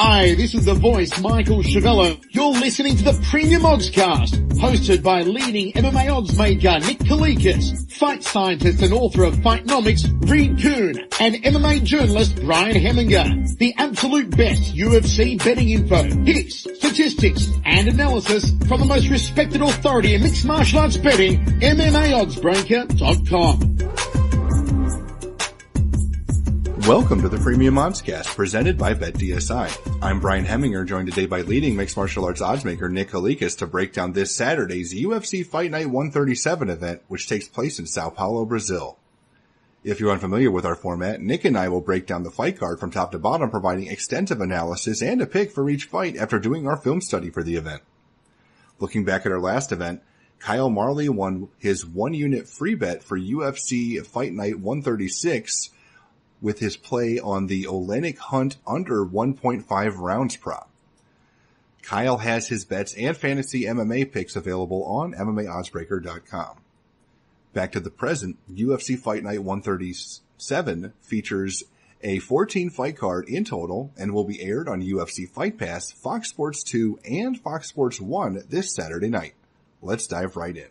Hi, this is the voice, Michael Chavello. You're listening to the Premium Oddscast, hosted by leading MMA oddsmaker Nick Kalikas, fight scientist and author of Fightnomics Reed Kuhn, and MMA journalist Brian Hemminger. The absolute best UFC betting info, picks, statistics, and analysis from the most respected authority in mixed martial arts betting, MMAOddsBreaker.com. Welcome to the Premium Oddscast, presented by BetDSI. I'm Brian Hemminger, joined today by leading mixed martial arts oddsmaker Nick Kalikas to break down this Saturday's UFC Fight Night 137 event, which takes place in Sao Paulo, Brazil. If you're unfamiliar with our format, Nick and I will break down the fight card from top to bottom, providing extensive analysis and a pick for each fight after doing our film study for the event. Looking back at our last event, Kyle Marley won his one-unit free bet for UFC Fight Night 136 with his play on the Olenek Hunt under 1.5 rounds prop. Kyle has his bets and fantasy MMA picks available on MMAOddsBreaker.com. Back to the present, UFC Fight Night 137 features a 14-fight card in total and will be aired on UFC Fight Pass, Fox Sports 2, and Fox Sports 1 this Saturday night. Let's dive right in.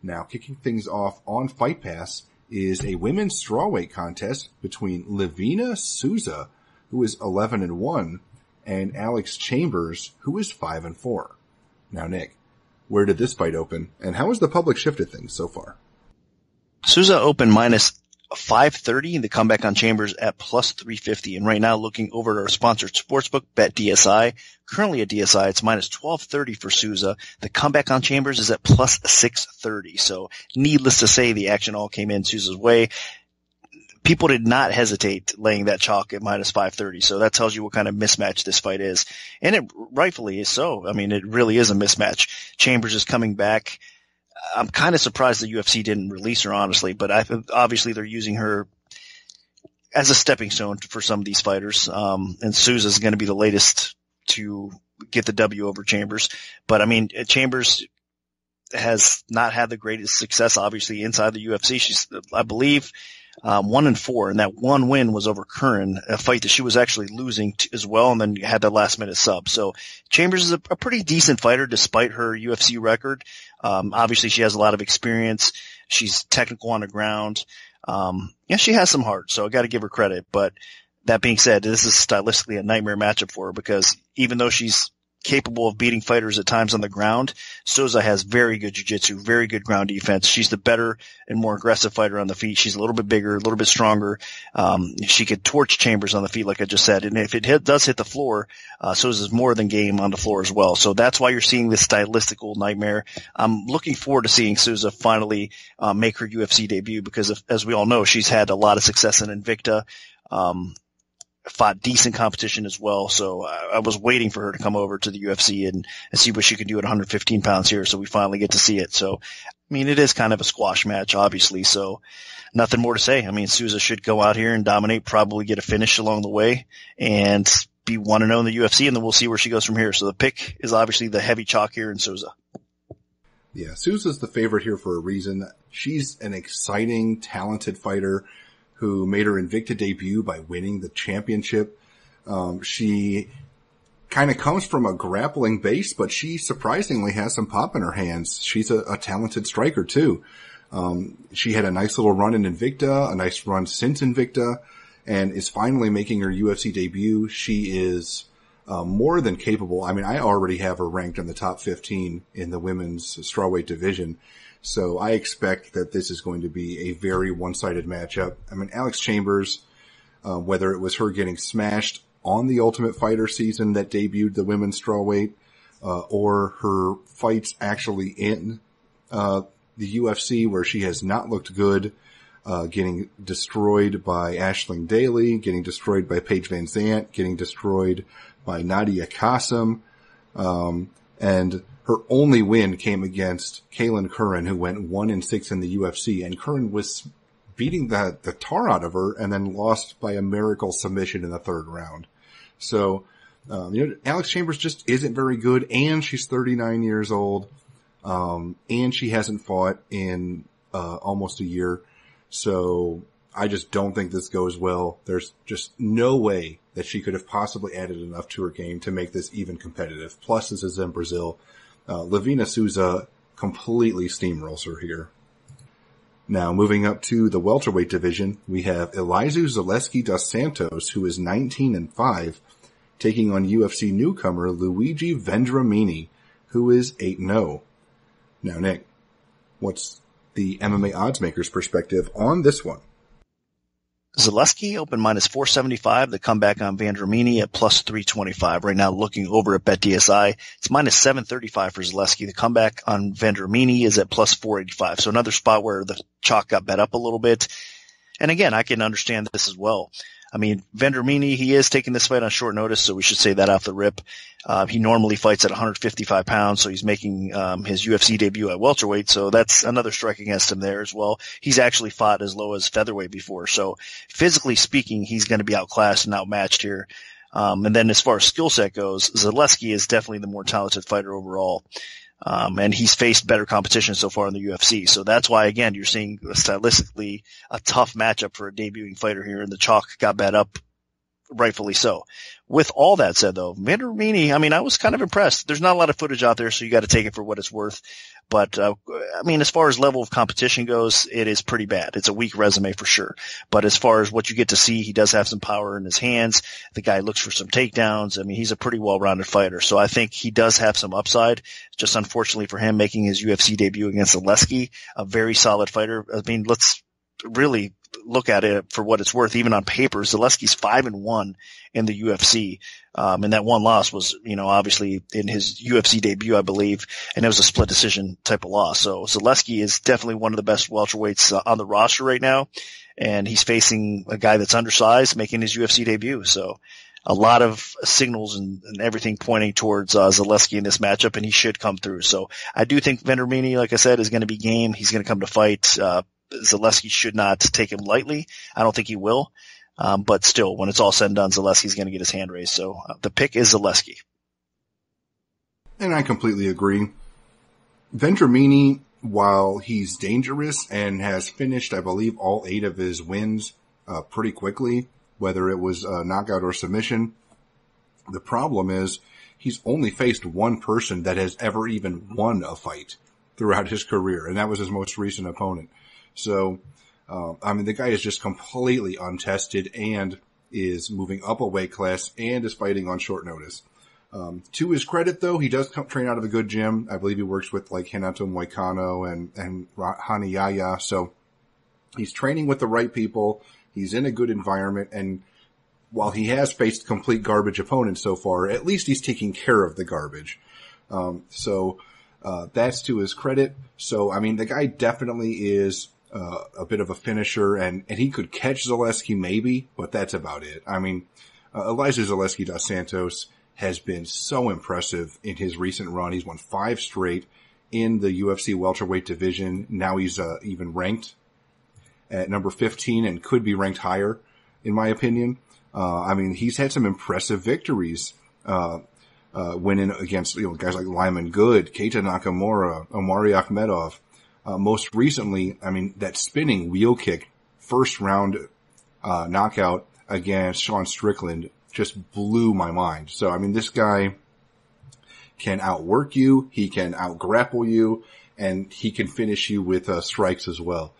Now, kicking things off on Fight Pass is a women's strawweight contest between Livina Souza, who is 11-1, and Alex Chambers, who is 5-4. Now, Nick, where did this fight open, and how has the public shifted things so far? Souza opened minus 530, the comeback on Chambers at plus 350. And right now, looking over at our sponsored sportsbook, BetDSI, currently at DSI, it's minus 1230 for Souza. The comeback on Chambers is at plus 630. So needless to say, the action all came in Souza's way. People did not hesitate laying that chalk at minus 530. So that tells you what kind of mismatch this fight is. And it rightfully is so. I mean, it really is a mismatch. Chambers is coming back. I'm kind of surprised the UFC didn't release her, honestly, but obviously they're using her as a stepping stone for some of these fighters. And Souza is going to be the latest to get the W over Chambers. But I mean, Chambers has not had the greatest success, obviously, inside the UFC. She's, I believe, 1-4, and that one win was over Curran, a fight that she was actually losing as well, and then had that last minute sub. So Chambers is a pretty decent fighter despite her UFC record. Obviously she has a lot of experience. She's technical on the ground. Yeah, she has some heart, so I got to give her credit. But that being said, this is stylistically a nightmare matchup for her because even though she's capable of beating fighters at times on the ground, Souza has very good jiu-jitsu, very good ground defense. She's the better and more aggressive fighter on the feet. She's a little bit bigger, a little bit stronger. She could torch Chambers on the feet, like I just said. And if it does hit the floor, Souza's more than game on the floor as well. So that's why you're seeing this stylistical nightmare. I'm looking forward to seeing Souza finally make her UFC debut because, as we all know, she's had a lot of success in Invicta. Fought decent competition as well. So I was waiting for her to come over to the UFC and see what she could do at 115 pounds here. So we finally get to see it. So, I mean, it is kind of a squash match, obviously. So nothing more to say. I mean, Souza should go out here and dominate, probably get a finish along the way and be 1-0 in the UFC. And then we'll see where she goes from here. So the pick is obviously the heavy chalk here in Souza. Yeah, Souza's the favorite here for a reason. She's an exciting, talented fighter who made her Invicta debut by winning the championship. She kind of comes from a grappling base, but she surprisingly has some pop in her hands. She's a talented striker too. She had a nice little run in Invicta, a nice run since Invicta, and is finally making her UFC debut. She is more than capable. I mean, I already have her ranked in the top 15 in the women's strawweight division. So I expect that this is going to be a very one-sided matchup. I mean, Alex Chambers, whether it was her getting smashed on the Ultimate Fighter season that debuted the women's strawweight, or her fights actually in the UFC where she has not looked good, getting destroyed by Aisling Daly, getting destroyed by Paige Van Zandt, getting destroyed by Nadia Qasim, and her only win came against Kaylin Curran, who went 1-6 in the UFC, and Curran was beating the tar out of her and then lost by a miracle submission in the third round. So, Alex Chambers just isn't very good, and she's 39 years old, and she hasn't fought in almost a year. So I just don't think this goes well. There's just no way that she could have possibly added enough to her game to make this even competitive. Plus, this is in Brazil. Lavina Souza completely steamrolls her here. Now, moving up to the welterweight division, we have Elizeu Zaleski dos Santos, who is 19-5, taking on UFC newcomer Luigi Vendramini, who is 8-0. Now, Nick, what's the MMA oddsmaker's perspective on this one? Zaleski open minus 475. The comeback on Vendramini at plus 325. Right now, looking over at BetDSI, it's minus 735 for Zaleski. The comeback on Vendramini is at plus 485. So another spot where the chalk got bet up a little bit. And again, I can understand this as well. I mean, Vendramini, he is taking this fight on short notice, so we should say that off the rip. He normally fights at 155 pounds, so he's making his UFC debut at welterweight, so that's another strike against him there as well. He's actually fought as low as featherweight before, so physically speaking, he's going to be outclassed and outmatched here. And then as far as skill set goes, Zaleski is definitely the more talented fighter overall. And he's faced better competition so far in the UFC. So that's why, again, you're seeing stylistically a tough matchup for a debuting fighter here, and the chalk got bet up, rightfully so. With all that said, though, Vendramini, I mean, I was kind of impressed. There's not a lot of footage out there, so you got to take it for what it's worth. But, I mean, as far as level of competition goes, it is pretty bad. It's a weak resume for sure. But as far as what you get to see, he does have some power in his hands. The guy looks for some takedowns. I mean, he's a pretty well-rounded fighter. So I think he does have some upside. Just unfortunately for him, making his UFC debut against Zaleski, a very solid fighter. I mean, let's really look at it for what it's worth. Even on paper, Zaleski's 5-1 in the UFC. And that one loss was, you know, obviously in his UFC debut, I believe, and it was a split decision type of loss. So Zaleski is definitely one of the best welterweights on the roster right now. And he's facing a guy that's undersized making his UFC debut. So a lot of signals and everything pointing towards Zaleski in this matchup, and he should come through. So I do think Vendramini, like I said, is going to be game. He's going to come to fight. Zaleski should not take him lightly. I don't think he will. But still, when it's all said and done, Zaleski's going to get his hand raised. So the pick is Zaleski. And I completely agree. Vendramini, while he's dangerous and has finished, I believe, all 8 of his wins pretty quickly, whether it was a knockout or submission, the problem is he's only faced one person that has ever even won a fight throughout his career, and that was his most recent opponent. So, I mean, the guy is just completely untested and is moving up a weight class and is fighting on short notice. To his credit, though, he does train out of a good gym. I believe he works with like Renato Moicano and Hanayaya. So he's training with the right people. He's in a good environment. And while he has faced complete garbage opponents so far, at least he's taking care of the garbage. So that's to his credit. So, I mean, the guy definitely is a bit of a finisher, and he could catch Zaleski maybe, but that's about it. I mean, Elizeu Zaleski dos Santos has been so impressive in his recent run. He's won 5 straight in the UFC welterweight division. Now he's even ranked at number 15 and could be ranked higher, in my opinion. I mean, he's had some impressive victories, winning against, you know, guys like Lyman Good, Keita Nakamura, Omari Akhmedov. Most recently, I mean, that spinning wheel kick first round knockout against Sean Strickland just blew my mind. So, I mean, this guy can outwork you, he can outgrapple you, and he can finish you with strikes as well.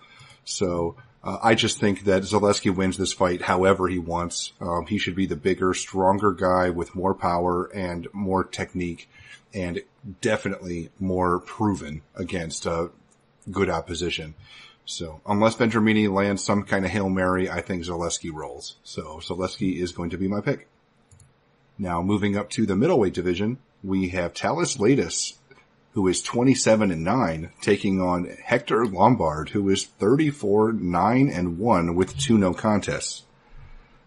So, I just think that Zaleski wins this fight however he wants. He should be the bigger, stronger guy with more power and more technique, and definitely more proven against good opposition. So unless Vendramini lands some kind of Hail Mary, I think Zaleski rolls. So Zaleski is going to be my pick. Now moving up to the middleweight division, we have Talis Latis, who is 27-9, taking on Hector Lombard, who is 34-9-1 with 2 no contests.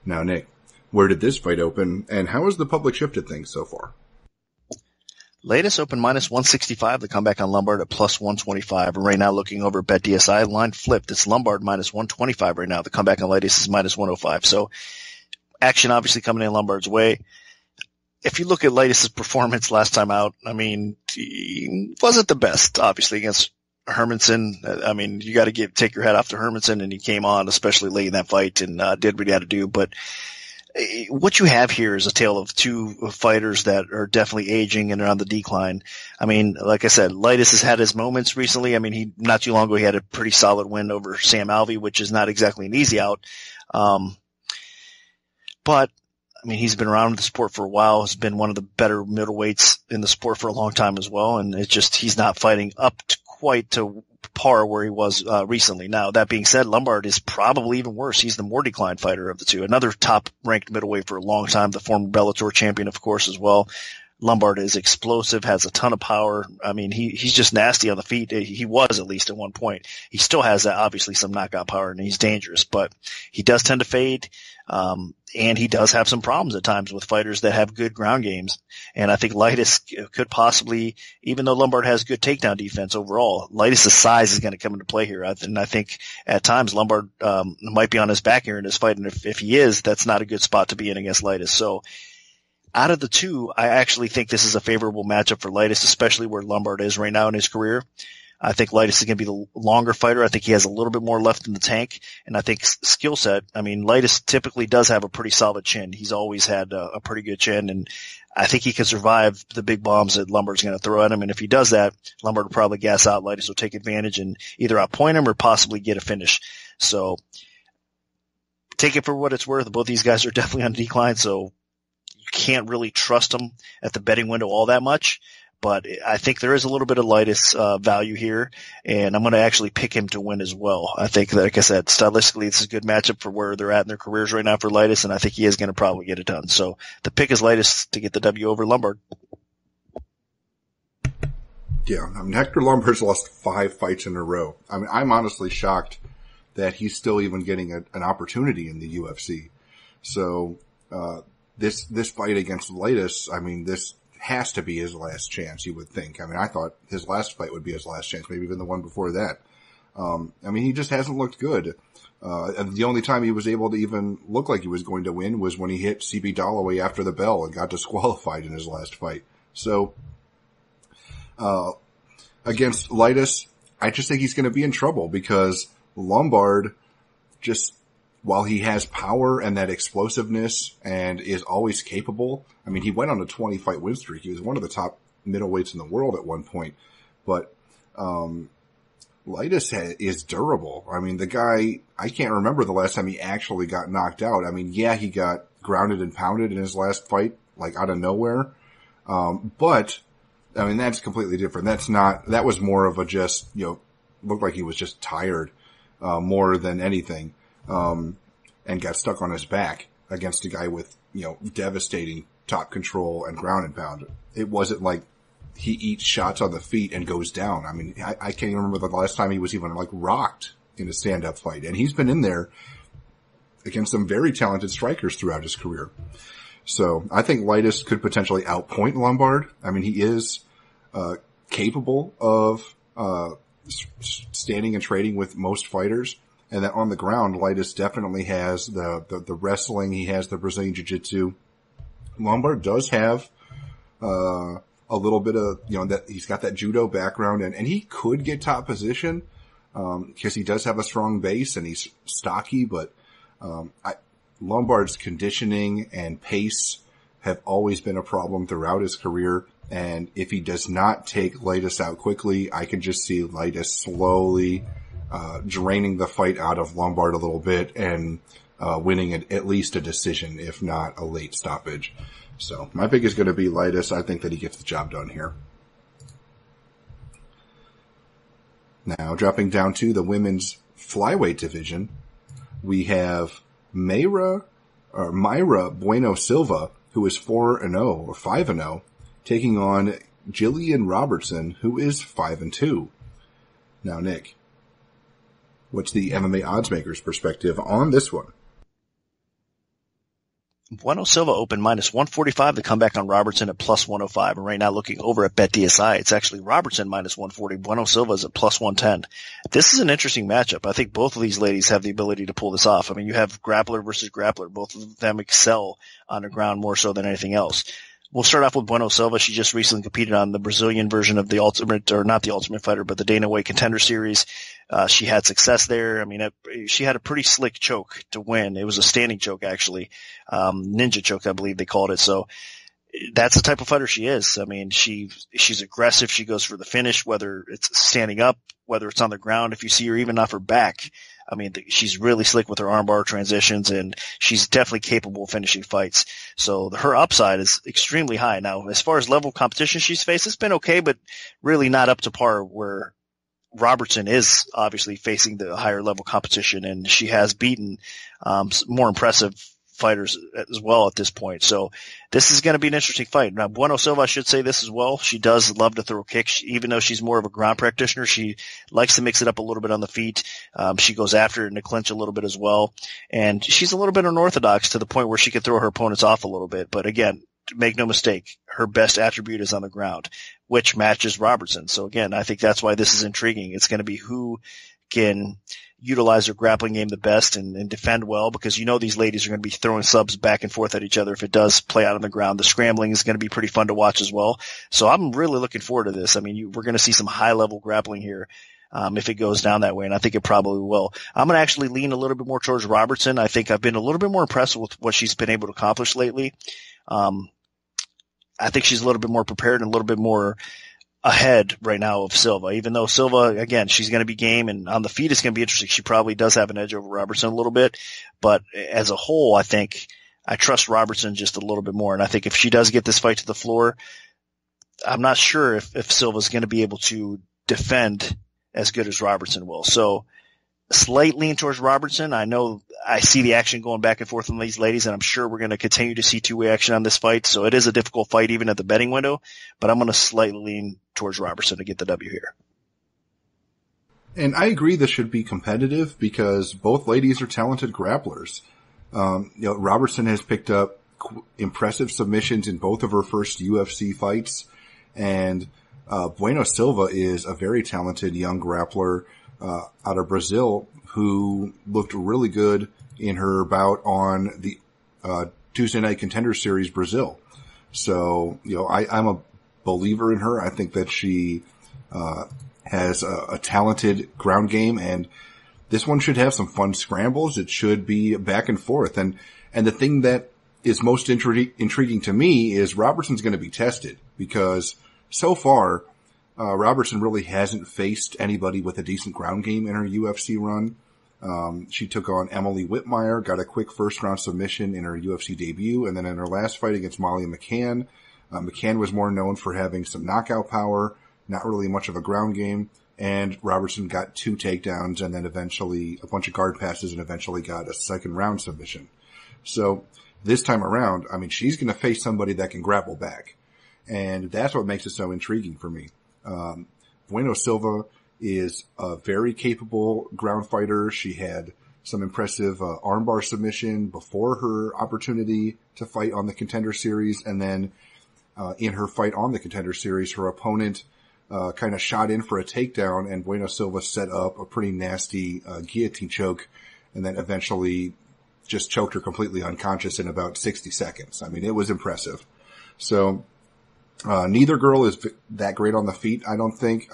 Now, Nick, where did this fight open, and how has the public shifted things so far? Latest open minus 165. The comeback on Lombard at plus 125. And right now, looking over at BetDSI, line flipped. It's Lombard minus 125 right now. The comeback on Latest is minus 105. So action obviously coming in Lombard's way. If you look at Latest's performance last time out, I mean, he wasn't the best, obviously, against Hermanson, I mean, you got to take your hat off to Hermanson, and he came on, especially late in that fight, and did what he had to do. But what you have here is a tale of two fighters that are definitely aging and are on the decline. I mean, like I said, Leitis has had his moments recently. I mean, not too long ago, he had a pretty solid win over Sam Alvey, which is not exactly an easy out. But I mean, he's been around the sport for a while, has been one of the better middleweights in the sport for a long time as well. And it's just, he's not fighting up to quite to par where he was recently. Now, that being said, Lombard is probably even worse. He's the more declined fighter of the two. Another top ranked middleweight for a long time, the former Bellator champion, of course, as well. Lombard is explosive, has a ton of power. I mean, he's just nasty on the feet. He was, at least at one point. He still has that, obviously, some knockout power, and he's dangerous, but he does tend to fade. And he does have some problems at times with fighters that have good ground games. And I think Leitis could possibly, even though Lombard has good takedown defense overall, Leitis' size is going to come into play here. And I think at times Lombard might be on his back here in this fight. And if he is, that's not a good spot to be in against Leitis. So out of the two, I actually think this is a favorable matchup for Leitis, especially where Lombard is right now in his career. I think Leitis is going to be the longer fighter. I think he has a little bit more left in the tank. And I think skill set, I mean, Leitis typically does have a pretty solid chin. He's always had a pretty good chin. And I think he can survive the big bombs that Lombard's going to throw at him. And if he does that, Lombard will probably gas out. Leitis will take advantage and either outpoint him or possibly get a finish. So take it for what it's worth. Both these guys are definitely on decline. So you can't really trust them at the betting window all that much. But I think there is a little bit of Leitis value here, and I'm going to actually pick him to win as well. I think, like I said, stylistically, this is a good matchup for where they're at in their careers right now for Leitis, and I think he is going to probably get it done. So the pick is Leitis to get the W over Lombard. Yeah, I mean, Hector Lombard's lost 5 fights in a row. I mean, I'm honestly shocked that he's still even getting an opportunity in the UFC. So this fight against Leitis, I mean, this has to be his last chance, you would think. I mean, I thought his last fight would be his last chance, maybe even the one before that. I mean, he just hasn't looked good. And the only time he was able to even look like he was going to win was when he hit CB Dalloway after the bell and got disqualified in his last fight. So, against Leitis, I just think he's going to be in trouble because Lombard just, while he has power and that explosiveness and is always capable, I mean, he went on a 20-fight win streak. He was one of the top middleweights in the world at one point. But Leitis is durable. I mean, the guy, I can't remember the last time he actually got knocked out. I mean, yeah, he got grounded and pounded in his last fight, like out of nowhere. But, I mean, that's completely different. That was more of a just, looked like he was just tired more than anything. And got stuck on his back against a guy with, devastating top control and ground and pound. It wasn't like he eats shots on the feet and goes down. I mean, I can't even remember the last time he was even rocked in a stand-up fight. And he's been in there against some very talented strikers throughout his career. So I think Leitis could potentially outpoint Lombard. I mean, he is, capable of, standing and trading with most fighters. And that on the ground, Leitis definitely has the wrestling. He has the Brazilian Jiu-Jitsu. Lombard does have, a little bit of, that he's got that judo background and he could get top position, cause he does have a strong base and he's stocky, but, Lombard's conditioning and pace have always been a problem throughout his career. And if he does not take Leitis out quickly, I can just see Leitis slowly, draining the fight out of Lombard a little bit and winning at least a decision, if not a late stoppage. So my pick is going to be Leitis. I think that he gets the job done here. Now dropping down to the women's flyweight division, we have Mayra Bueno Silva, who is 4-0 or 5-0, taking on Jillian Robertson, who is 5-2. Now, Nick, what's the MMA oddsmakers perspective on this one? Bueno Silva opened minus 145 to come back on Robertson at plus 105. And right now looking over at BetDSI, it's actually Robertson minus 140. Bueno Silva is at plus 110. This is an interesting matchup. I think both of these ladies have the ability to pull this off. I mean, you have grappler versus grappler. Both of them excel on the ground more so than anything else. We'll start off with Bueno Silva. She just recently competed on the Brazilian version of the Ultimate, or not the Ultimate Fighter, but the Dana White Contender Series. She had success there. I mean, she had a pretty slick choke to win. It was a standing choke, actually. Ninja choke, I believe they called it. So that's the type of fighter she is. I mean, she's aggressive. She goes for the finish, whether it's standing up, whether it's on the ground. If you see her even off her back, I mean, she's really slick with her armbar transitions, and she's definitely capable of finishing fights. So her upside is extremely high. Now, as far as level of competition she's faced, it's been okay, but really not up to par where Robertson is obviously facing the higher level competition, and she has beaten more impressive fighters as well at this point. So this is going to be an interesting fight. Now, Bueno Silva, I should say this as well. She does love to throw kicks. Even though she's more of a ground practitioner, she likes to mix it up a little bit on the feet. She goes after it in the clinch a little bit as well. And she's a little bit unorthodox to the point where she can throw her opponents off a little bit. But again, make no mistake, her best attribute is on the ground, which matches Robertson. So again, I think that's why this is intriguing. It's going to be who can utilize their grappling game the best and defend well, because these ladies are going to be throwing subs back and forth at each other if it does play out on the ground. The scrambling is going to be pretty fun to watch as well. So I'm really looking forward to this. I mean, we're going to see some high-level grappling here if it goes down that way, and I think it probably will. I'm going to actually lean a little bit more towards Robertson. I think I've been a little bit more impressed with what she's been able to accomplish lately. I think she's a little bit more prepared and a little bit more ahead right now of Silva, even though Silva, again, she's going to be game, and on the feet it's going to be interesting. She probably does have an edge over Robertson a little bit, but as a whole, I think I trust Robertson just a little bit more. And I think if she does get this fight to the floor, I'm not sure if Silva's going to be able to defend as good as Robertson will. So slight lean towards Robertson. I know I see the action going back and forth on these ladies, and I'm sure we're going to continue to see two-way action on this fight. So it is a difficult fight even at the betting window, but I'm going to slightly lean towards Robertson to get the W here. And I agree this should be competitive because both ladies are talented grapplers. Robertson has picked up impressive submissions in both of her first UFC fights, and Bueno Silva is a very talented young grappler out of Brazil who looked really good in her bout on the Tuesday Night Contender Series Brazil. So, I'm a believer in her. I think that she has a talented ground game, and this one should have some fun scrambles. It should be back and forth. And the thing that is most intriguing to me is Robertson's going to be tested, because so far Robertson really hasn't faced anybody with a decent ground game in her UFC run. She took on Emily Whitmire, got a quick first-round submission in her UFC debut, and then in her last fight against Molly McCann, McCann was more known for having some knockout power, not really much of a ground game, and Robertson got 2 takedowns and then eventually a bunch of guard passes and eventually got a second-round submission. So this time around, I mean, she's going to face somebody that can grapple back, and that's what makes it so intriguing for me. Bueno Silva is a very capable ground fighter. She had some impressive armbar submission before her opportunity to fight on the Contender Series, and then in her fight on the Contender Series, her opponent kind of shot in for a takedown, and Bueno Silva set up a pretty nasty guillotine choke, and then eventually just choked her completely unconscious in about 60 seconds. I mean, it was impressive. So neither girl is that great on the feet, I don't think.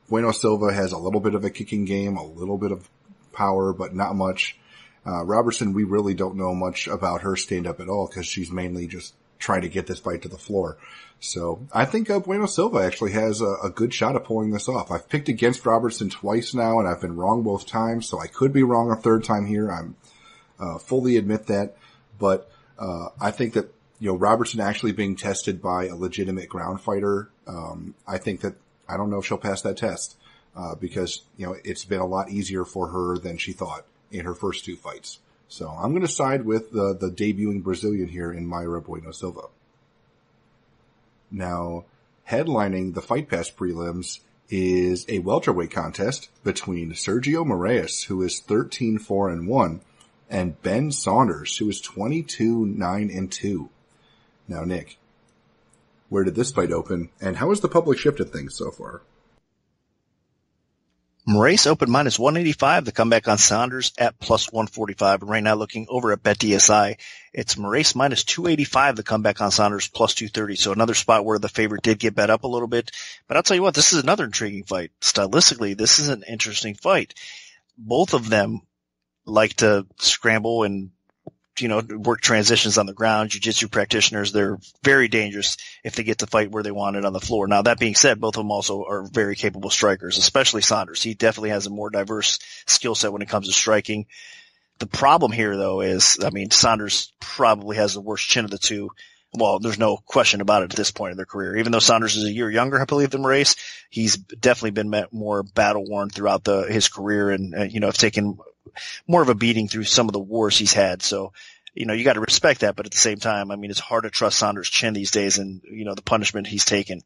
Bueno Silva has a little bit of a kicking game, a little bit of power, but not much. Robertson, we really don't know much about her stand-up at all because she's mainly just trying to get this fight to the floor. So I think Bueno Silva actually has a good shot of pulling this off. I've picked against Robertson twice now, and I've been wrong both times, so I could be wrong a third time here. I'm fully admit that. But I think that Robertson actually being tested by a legitimate ground fighter, I think that I don't know if she'll pass that test, because, it's been a lot easier for her than she thought in her first 2 fights. So I'm going to side with the debuting Brazilian here in Mayra Bueno Silva. Now, headlining the Fight Pass prelims is a welterweight contest between Sergio Moraes, who is 13-4-1, and Ben Saunders, who is 22-9-2. Now, Nick, where did this fight open, and how has the public shifted things so far? Moraes opened minus 185. The comeback on Saunders at plus 145. And right now looking over at BetDSI, it's Moraes minus 285. The comeback on Saunders plus 230. So another spot where the favorite did get bet up a little bit. But I'll tell you what, this is another intriguing fight. Stylistically, this is an interesting fight. Both of them like to scramble and, work transitions on the ground. Jiu-jitsu practitioners, they're very dangerous if they get to fight where they want it on the floor. Now, that being said, both of them also are very capable strikers, especially Saunders. He definitely has a more diverse skill set when it comes to striking. The problem here, though, is, Saunders probably has the worst chin of the two. Well, there's no question about it at this point in their career. Even though Saunders is a year younger, I believe, than Moraes, he's definitely been more battle-worn throughout his career and have taken more of a beating through some of the wars he's had. So, you got to respect that. But at the same time, it's hard to trust Saunders' chin these days and, the punishment he's taken.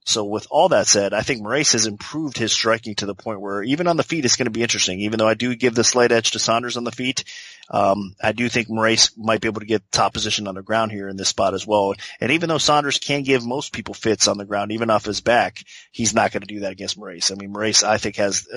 So with all that said, I think Moraes has improved his striking to the point where even on the feet, it's going to be interesting. Even though I do give the slight edge to Saunders on the feet, I do think Moraes might be able to get top position on the ground here in this spot as well. And even though Saunders can give most people fits on the ground, even off his back, he's not going to do that against Moraes. Moraes, I think, has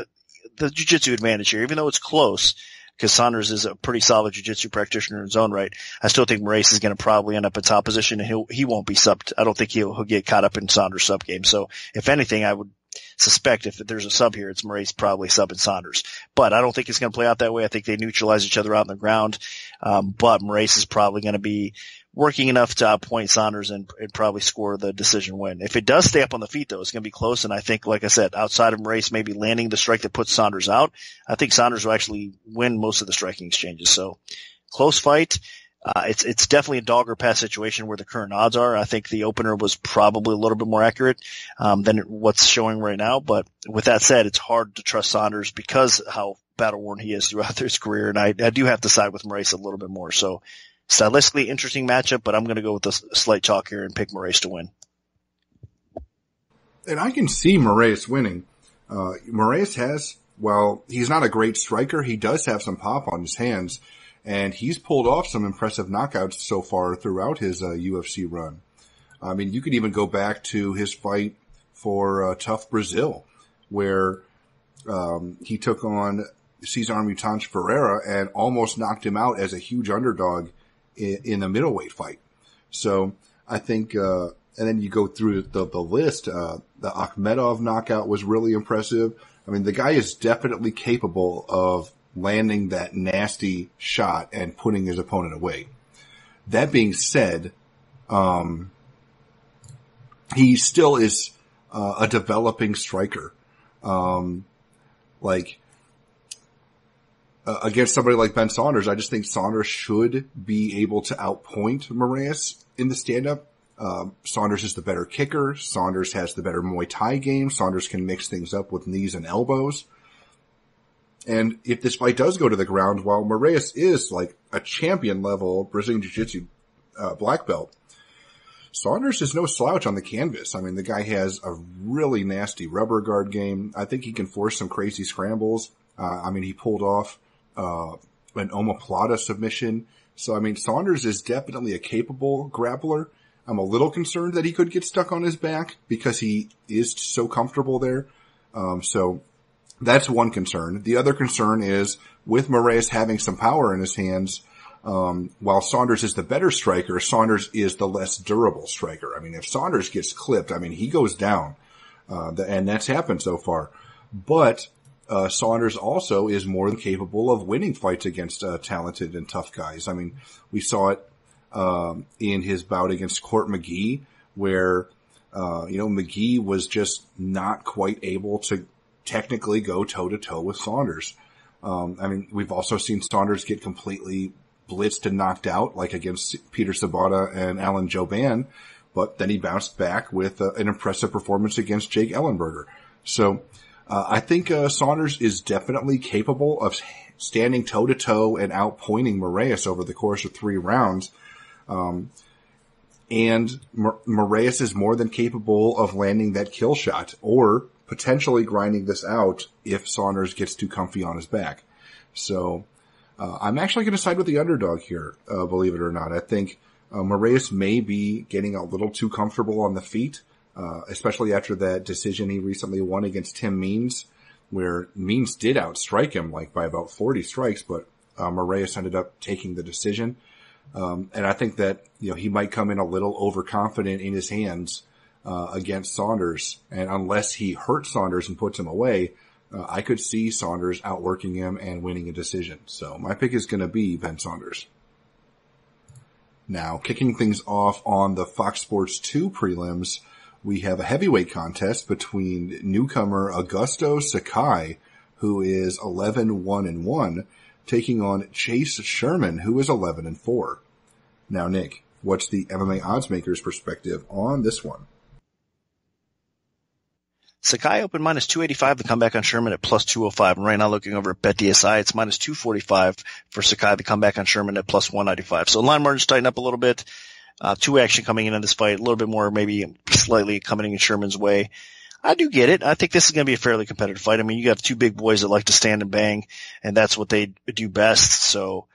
the jiu-jitsu advantage here, even though it's close, because Saunders is a pretty solid jiu-jitsu practitioner in his own right. I still think Moraes is going to probably end up in top position, and he won't be subbed. I don't think he'll get caught up in Saunders' sub game. So if anything, I would suspect if there's a sub here, it's Moraes probably subbing Saunders. But I don't think it's going to play out that way. I think they neutralize each other out on the ground. But Moraes is probably going to be working enough to outpoint Saunders and probably score the decision win. If it does stay up on the feet, though, it's going to be close. And I think, like I said, outside of Moraes maybe landing the strike that puts Saunders out, I think Saunders will actually win most of the striking exchanges. So close fight. It's definitely a dog or pass situation where the current odds are. I think the opener was probably a little bit more accurate than what's showing right now. But with that said, it's hard to trust Saunders because how battle-worn he is throughout his career. And I do have to side with Moraes a little bit more. So stylistically interesting matchup, but I'm going to go with a slight chalk here and pick Moraes to win. And I can see Moraes winning. Moraes has, well, he's not a great striker. He does have some pop on his hands, and he's pulled off some impressive knockouts so far throughout his UFC run. You could even go back to his fight for Tough Brazil, where he took on Cesar Mutanch Ferreira and almost knocked him out as a huge underdog in the middleweight fight. So I think, and then you go through the list, the Akhmedov knockout was really impressive. The guy is definitely capable of landing that nasty shot and putting his opponent away. That being said, he still is a developing striker. Against somebody like Ben Saunders, I just think Saunders should be able to outpoint Moraes in the stand-up. Saunders is the better kicker. Saunders has the better Muay Thai game. Saunders can mix things up with knees and elbows. And if this fight does go to the ground, while Moraes is like a champion level Brazilian Jiu-Jitsu black belt, Saunders is no slouch on the canvas. The guy has a really nasty rubber guard game. I think he can force some crazy scrambles. He pulled off an omoplata submission. So, Saunders is definitely a capable grappler. I'm a little concerned that he could get stuck on his back because he is so comfortable there. So that's one concern. The other concern is with Moraes having some power in his hands, while Saunders is the better striker, Saunders is the less durable striker. If Saunders gets clipped, he goes down. And that's happened so far. But Saunders also is more than capable of winning fights against talented and tough guys. We saw it in his bout against Court McGee, where McGee was just not quite able to technically go toe-to-toe with Saunders. We've also seen Saunders get completely blitzed and knocked out, like against Peter Sabata and Alan Jouban, but then he bounced back with an impressive performance against Jake Ellenberger. So I think Saunders is definitely capable of standing toe-to-toe and outpointing Moraes over the course of 3 rounds. And Moraes is more than capable of landing that kill shot or potentially grinding this out if Saunders gets too comfy on his back. So I'm actually going to side with the underdog here, believe it or not. I think Moraes may be getting a little too comfortable on the feet, especially after that decision he recently won against Tim Means. where Means did outstrike him like by about 40 strikes, but Moraes ended up taking the decision. And I think that, he might come in a little overconfident in his hands against Saunders. And unless he hurts Saunders and puts him away, I could see Saunders outworking him and winning a decision. So my pick is going to be Ben Saunders. Now, kicking things off on the Fox Sports 2 prelims, we have a heavyweight contest between newcomer Augusto Sakai, who is 11-1-1, taking on Chase Sherman, who is 11-4. Now, Nick, what's the MMA oddsmaker's perspective on this one? Sakai opened minus 285, the comeback on Sherman at plus 205. And right now looking over at BetDSI, it's minus 245 for Sakai, the comeback on Sherman at plus 195. So line margins tighten up a little bit. Two action coming in this fight, a little bit more maybe slightly coming in Sherman's way. I do get it. I think this is going to be a fairly competitive fight. I mean, you have two big boys that like to stand and bang, and that's what they do best. So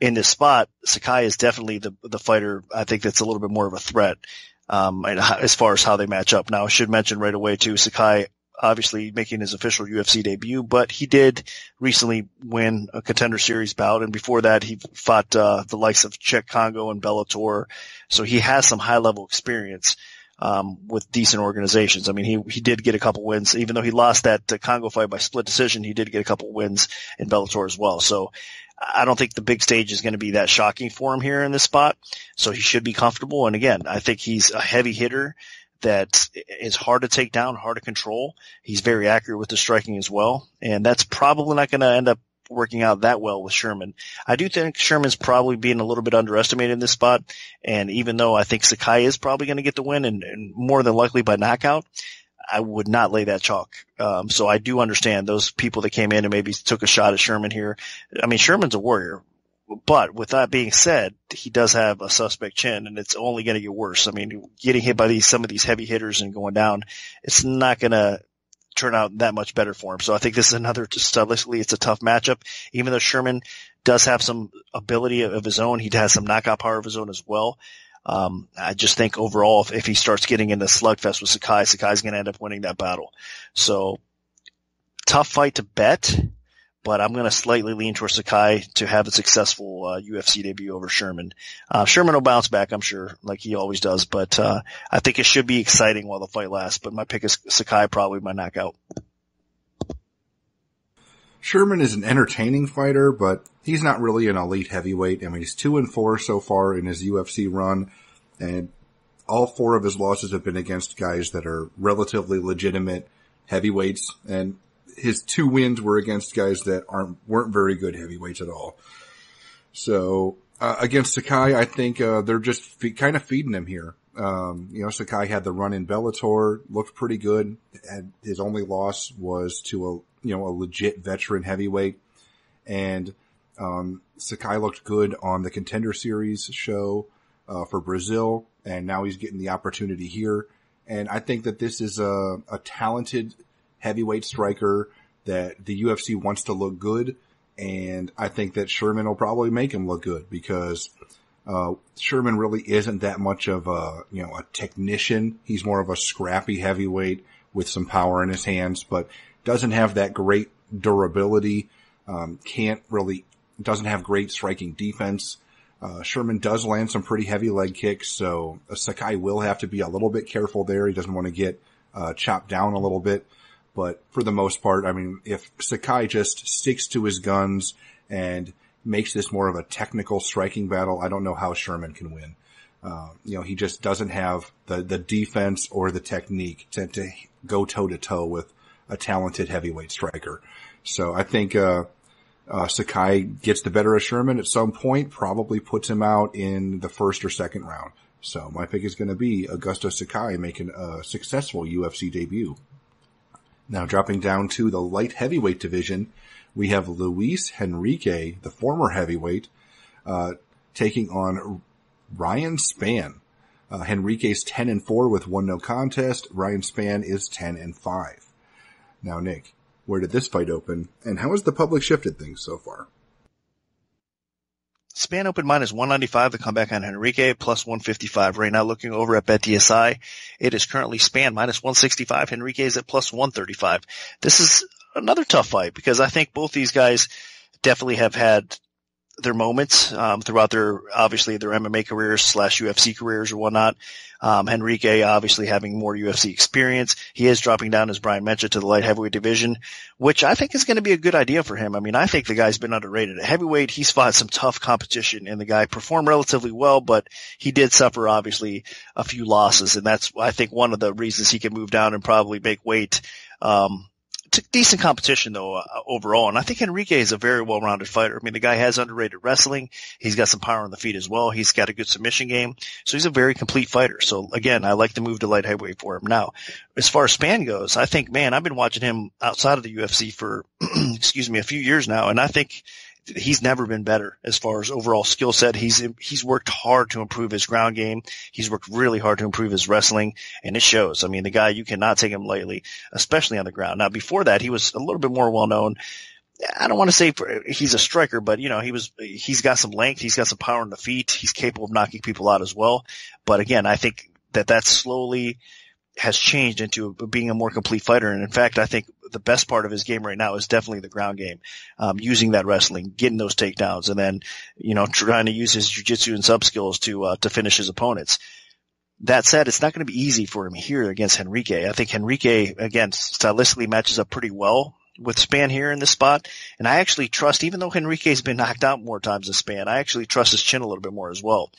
in this spot, Sakai is definitely the fighter I think that's a little bit more of a threat. As far as how they match up. Now, I should mention right away too, Sakai obviously making his official UFC debut, but he did recently win a Contender Series bout, and before that he fought the likes of Czech Congo and Bellator, so he has some high level experience with decent organizations. I mean, he did get a couple wins, even though he lost that Congo fight by split decision. He did get a couple wins in Bellator as well. So I don't think the big stage is going to be that shocking for him here in this spot. So he should be comfortable. And again, I think he's a heavy hitter that is hard to take down, hard to control. He's very accurate with the striking as well. And that's probably not going to end up working out that well with Sherman. I do think Sherman's probably being a little bit underestimated in this spot. And even though I think Sakai is probably going to get the win and more than likely by knockout, I would not lay that chalk. So I do understand those people that came in and maybe took a shot at Sherman here. I mean, Sherman's a warrior, but with that being said, he does have a suspect chin, and it's only going to get worse. I mean, getting hit by some of these heavy hitters and going down, it's not going to turn out that much better for him. So I think this is another, stylistically, it's a tough matchup. Even though Sherman does have some ability of his own, he has some knockout power of his own as well. I just think overall, if he starts getting into slugfest with Sakai's going to end up winning that battle. So tough fight to bet, but I'm going to slightly lean towards Sakai to have a successful UFC debut over Sherman. Sherman will bounce back, I'm sure, like he always does, but I think it should be exciting while the fight lasts. But my pick is Sakai, probably by knockout. Sherman is an entertaining fighter, but he's not really an elite heavyweight. I mean, he's 2-4 so far in his UFC run, and all 4 of his losses have been against guys that are relatively legitimate heavyweights, and his 2 wins were against guys that weren't very good heavyweights at all. So, against Sakai, I think, they're just kind of feeding him here. Sakai had the run in Bellator, looked pretty good, and his only loss was to a legit veteran heavyweight. And, Sakai looked good on the Contender Series show, for Brazil, and now he's getting the opportunity here. And I think that this is a talented heavyweight striker that the UFC wants to look good. And I think that Sherman will probably make him look good because, Sherman really isn't that much of a technician. He's more of a scrappy heavyweight with some power in his hands, but doesn't have that great durability, doesn't have great striking defense. Sherman does land some pretty heavy leg kicks, so Sakai will have to be a little bit careful there. He doesn't want to get chopped down a little bit. But for the most part, I mean, if Sakai just sticks to his guns and makes this more of a technical striking battle, I don't know how Sherman can win. He just doesn't have the defense or the technique to go toe to toe with a talented heavyweight striker. So I think, Sakai gets the better of Sherman at some point, probably puts him out in the first or second round. So my pick is going to be Augusto Sakai making a successful UFC debut. Now dropping down to the light heavyweight division, we have Luis Henrique, the former heavyweight, taking on Ryan Spann. Henrique's 10-4 with 1 no contest. Ryan Spann is 10-5. Now, Nick, where did this fight open, and how has the public shifted things so far? Spann opened minus 195, the comeback on Henrique, plus 155. Right now, looking over at BetDSI, it is currently Spann minus 165. Henrique is at plus 135. This is another tough fight because I think both these guys definitely have had their moments throughout their MMA careers / UFC careers or whatnot. Henrique obviously having more UFC experience. He is dropping down, as Brian mentioned, to the light heavyweight division, which I think is going to be a good idea for him. I mean, I think the guy's been underrated. At heavyweight, he's fought some tough competition, and the guy performed relatively well, but he did suffer, obviously, a few losses, and that's, I think, one of the reasons he can move down and probably make weight. It's a decent competition though, overall. And I think Henrique is a very well-rounded fighter. I mean, the guy has underrated wrestling. He's got some power on the feet as well. He's got a good submission game. So he's a very complete fighter. So again, I like the move to light heavyweight for him. Now, as far as Spann goes, I think, man, I've been watching him outside of the UFC for, a few years now. And I think he's never been better as far as overall skill set. He's worked hard to improve his ground game. He's worked really hard to improve his wrestling, and it shows. I mean, the guy, you cannot take him lightly, especially on the ground. Now, before that, he was a little bit more well known. I don't want to say he's a striker, but he's got some length. He's got some power on the feet. He's capable of knocking people out as well. But again, I think that slowly has changed into being a more complete fighter. And in fact, I think the best part of his game right now is definitely the ground game, using that wrestling, getting those takedowns, and then, trying to use his jiu-jitsu and sub skills to finish his opponents. That said, it's not going to be easy for him here against Henrique. I think Henrique, again, stylistically matches up pretty well with Spann here in this spot. And I actually trust, even though Henrique's been knocked out more times than Spann, I actually trust his chin a little bit more as well.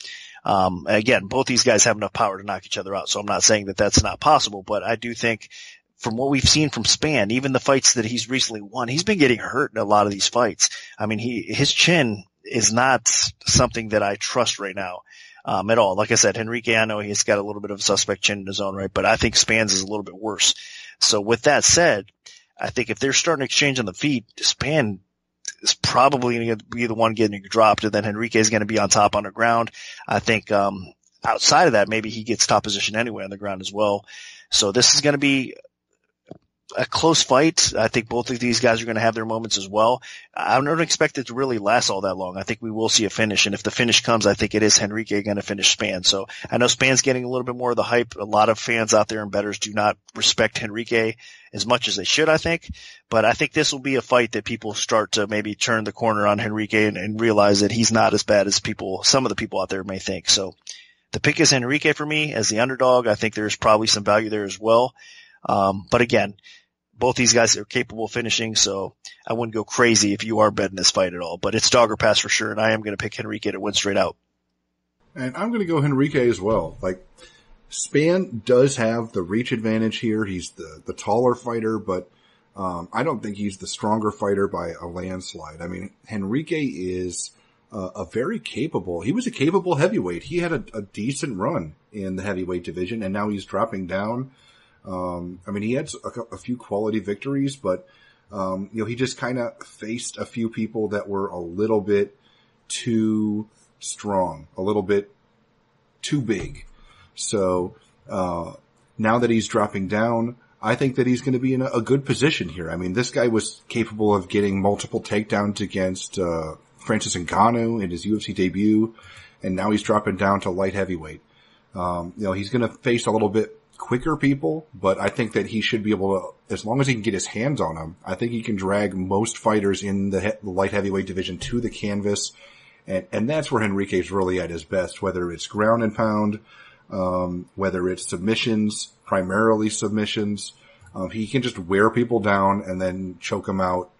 Again, both these guys have enough power to knock each other out, so I'm not saying that that's not possible, but I do think from what we've seen from Spann, even the fights that he's recently won, he's been getting hurt in a lot of these fights. I mean, his chin is not something that I trust right now, at all. Like I said, Henrique, I know he's got a little bit of a suspect chin in his own right, but I think Spann's is a little bit worse. So with that said, I think if they're starting to exchange on the feet, Spann is probably going to be the one getting dropped, and then Henrique is going to be on top on the ground. I think outside of that, maybe he gets top position anyway on the ground as well. So this is going to be a close fight. I think both of these guys are going to have their moments as well. I don't expect it to really last all that long. I think we will see a finish, and if the finish comes, I think it is Henrique going to finish Spann. So I know Spann's getting a little bit more of the hype. A lot of fans out there and bettors do not respect Henrique as much as they should, I think. But I think this will be a fight that people start to maybe turn the corner on Henrique and realize that he's not as bad as some of the people out there may think. So the pick is Henrique for me as the underdog. I think there's probably some value there as well. But again, both these guys are capable of finishing, so I wouldn't go crazy if you are betting this fight at all. But it's dog or pass for sure, and I am going to pick Henrique to win straight out. And I'm going to go Henrique as well. Like, Spann does have the reach advantage here. He's the taller fighter, but I don't think he's the stronger fighter by a landslide. I mean, Henrique is he was a capable heavyweight. He had a decent run in the heavyweight division, and now he's dropping down. I mean, he had a few quality victories, but, he just kind of faced a few people that were a little bit too strong, a little bit too big. So, now that he's dropping down, I think that he's going to be in a good position here. I mean, this guy was capable of getting multiple takedowns against, Francis Ngannou in his UFC debut, and now he's dropping down to light heavyweight. He's going to face a little bit quicker people, but I think that he should be able to, as long as he can get his hands on them, I think he can drag most fighters in the light heavyweight division to the canvas. And that's where Henrique's really at his best, whether it's ground and pound, whether it's submissions, primarily submissions. He can just wear people down and then choke them out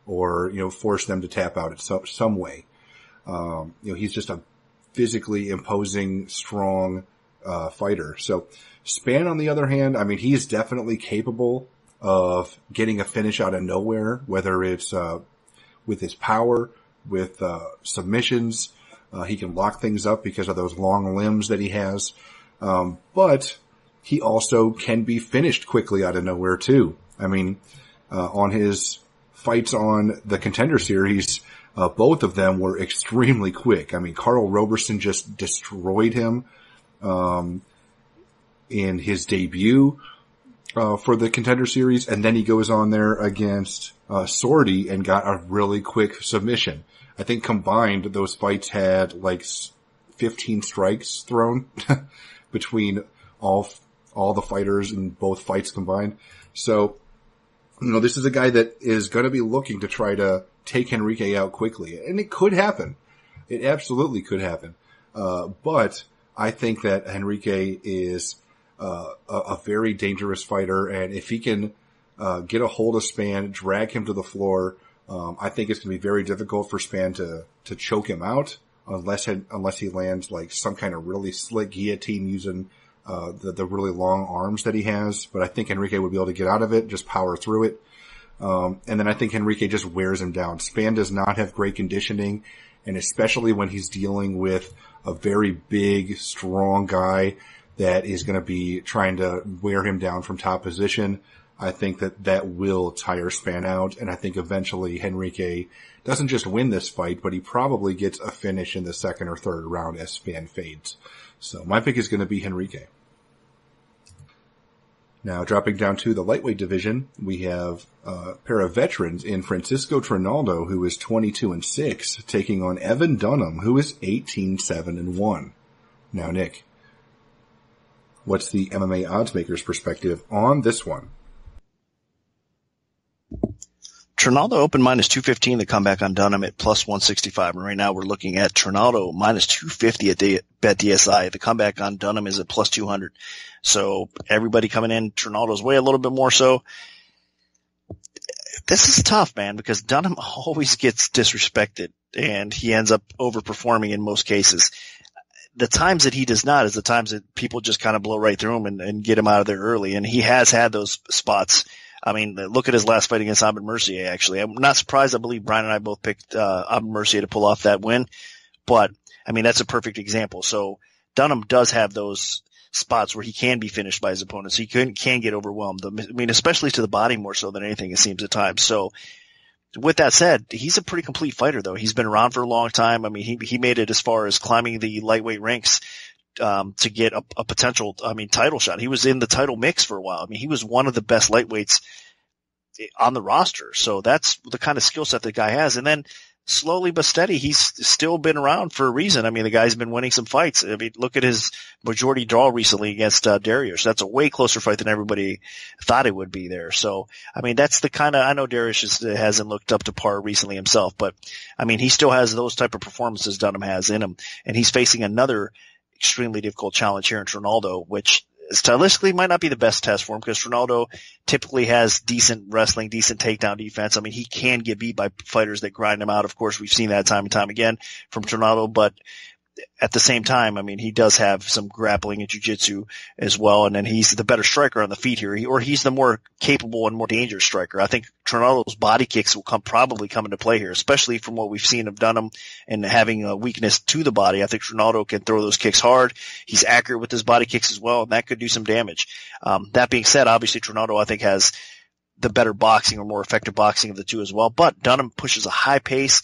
or, force them to tap out in some way. He's just a physically imposing, strong, fighter. So Spann, on the other hand, I mean, he's definitely capable of getting a finish out of nowhere, whether it's, with his power, with, submissions. He can lock things up because of those long limbs that he has. But he also can be finished quickly out of nowhere too. I mean, on his fights on the Contender Series, both of them were extremely quick. I mean, Carl Roberson just destroyed him, in his debut, for the Contender Series. And then he goes on there against, Sordi and got a really quick submission. I think combined, those fights had like 15 strikes thrown between all the fighters in both fights combined. So, This is a guy that is going to be looking to try to take Henrique out quickly. And it could happen. It absolutely could happen. But I think that Henrique is a very dangerous fighter. And if he can get a hold of Spann, drag him to the floor, I think it's going to be very difficult for Spann to choke him out unless he lands like some kind of really slick guillotine using the really long arms that he has. But I think Henrique would be able to get out of it, just power through it. And then I think Henrique just wears him down. Spann does not have great conditioning, and especially when he's dealing with a very big, strong guy that is going to be trying to wear him down from top position, I think that will tire Spann out. And I think eventually Henrique doesn't just win this fight, but he probably gets a finish in the second or third round as Spann fades. So my pick is going to be Henrique. Now, dropping down to the lightweight division, we have a pair of veterans in Francisco Trinaldo, who is 22-6, taking on Evan Dunham, who is 18-7-1. Now, Nick, what's the MMA oddsmaker's perspective on this one? Trinaldo open minus 215, the comeback on Dunham at plus 165. And right now we're looking at Trinaldo minus 250 at Bet DSI. The comeback on Dunham is at plus 200. So everybody coming in Trinaldo's way a little bit more so. This is tough, man, because Dunham always gets disrespected and he ends up overperforming in most cases. The times that he does not is the times that people just kind of blow right through him and get him out of there early. And he has had those spots. I mean, look at his last fight against Abed Mercier, actually. I'm not surprised. I believe Brian and I both picked Abed Mercier to pull off that win. But, I mean, that's a perfect example. So Dunham does have those spots where he can be finished by his opponents. He can get overwhelmed. I mean, especially to the body more so than anything, it seems at times. So with that said, he's a pretty complete fighter, though. He's been around for a long time. I mean, he made it as far as climbing the lightweight ranks to get a potential, title shot. He was in the title mix for a while. I mean, he was one of the best lightweights on the roster. So that's the kind of skill set the guy has. And then slowly but steady, he's still been around for a reason. I mean, the guy's been winning some fights. I mean, look at his majority draw recently against Dariush. That's a way closer fight than everybody thought it would be there. So, I mean, that's the kind of, I know Dariush hasn't looked up to par recently himself, but I mean, he still has those type of performances Dunham has in him. And he's facing another extremely difficult challenge here in Trinaldo, which stylistically might not be the best test for him because Trinaldo typically has decent wrestling, decent takedown defense. I mean, he can get beat by fighters that grind him out. Of course, we've seen that time and time again from Trinaldo, but at the same time, I mean, he does have some grappling and jiu-jitsu as well, and then he's the better striker on the feet here, or he's the more capable and more dangerous striker. I think Trinaldo's body kicks will probably come into play here, especially from what we've seen of Dunham and having a weakness to the body. I think Trinaldo can throw those kicks hard. He's accurate with his body kicks as well, and that could do some damage. That being said, obviously Trinaldo, I think, has the better boxing or more effective boxing of the two as well, but Dunham pushes a high pace.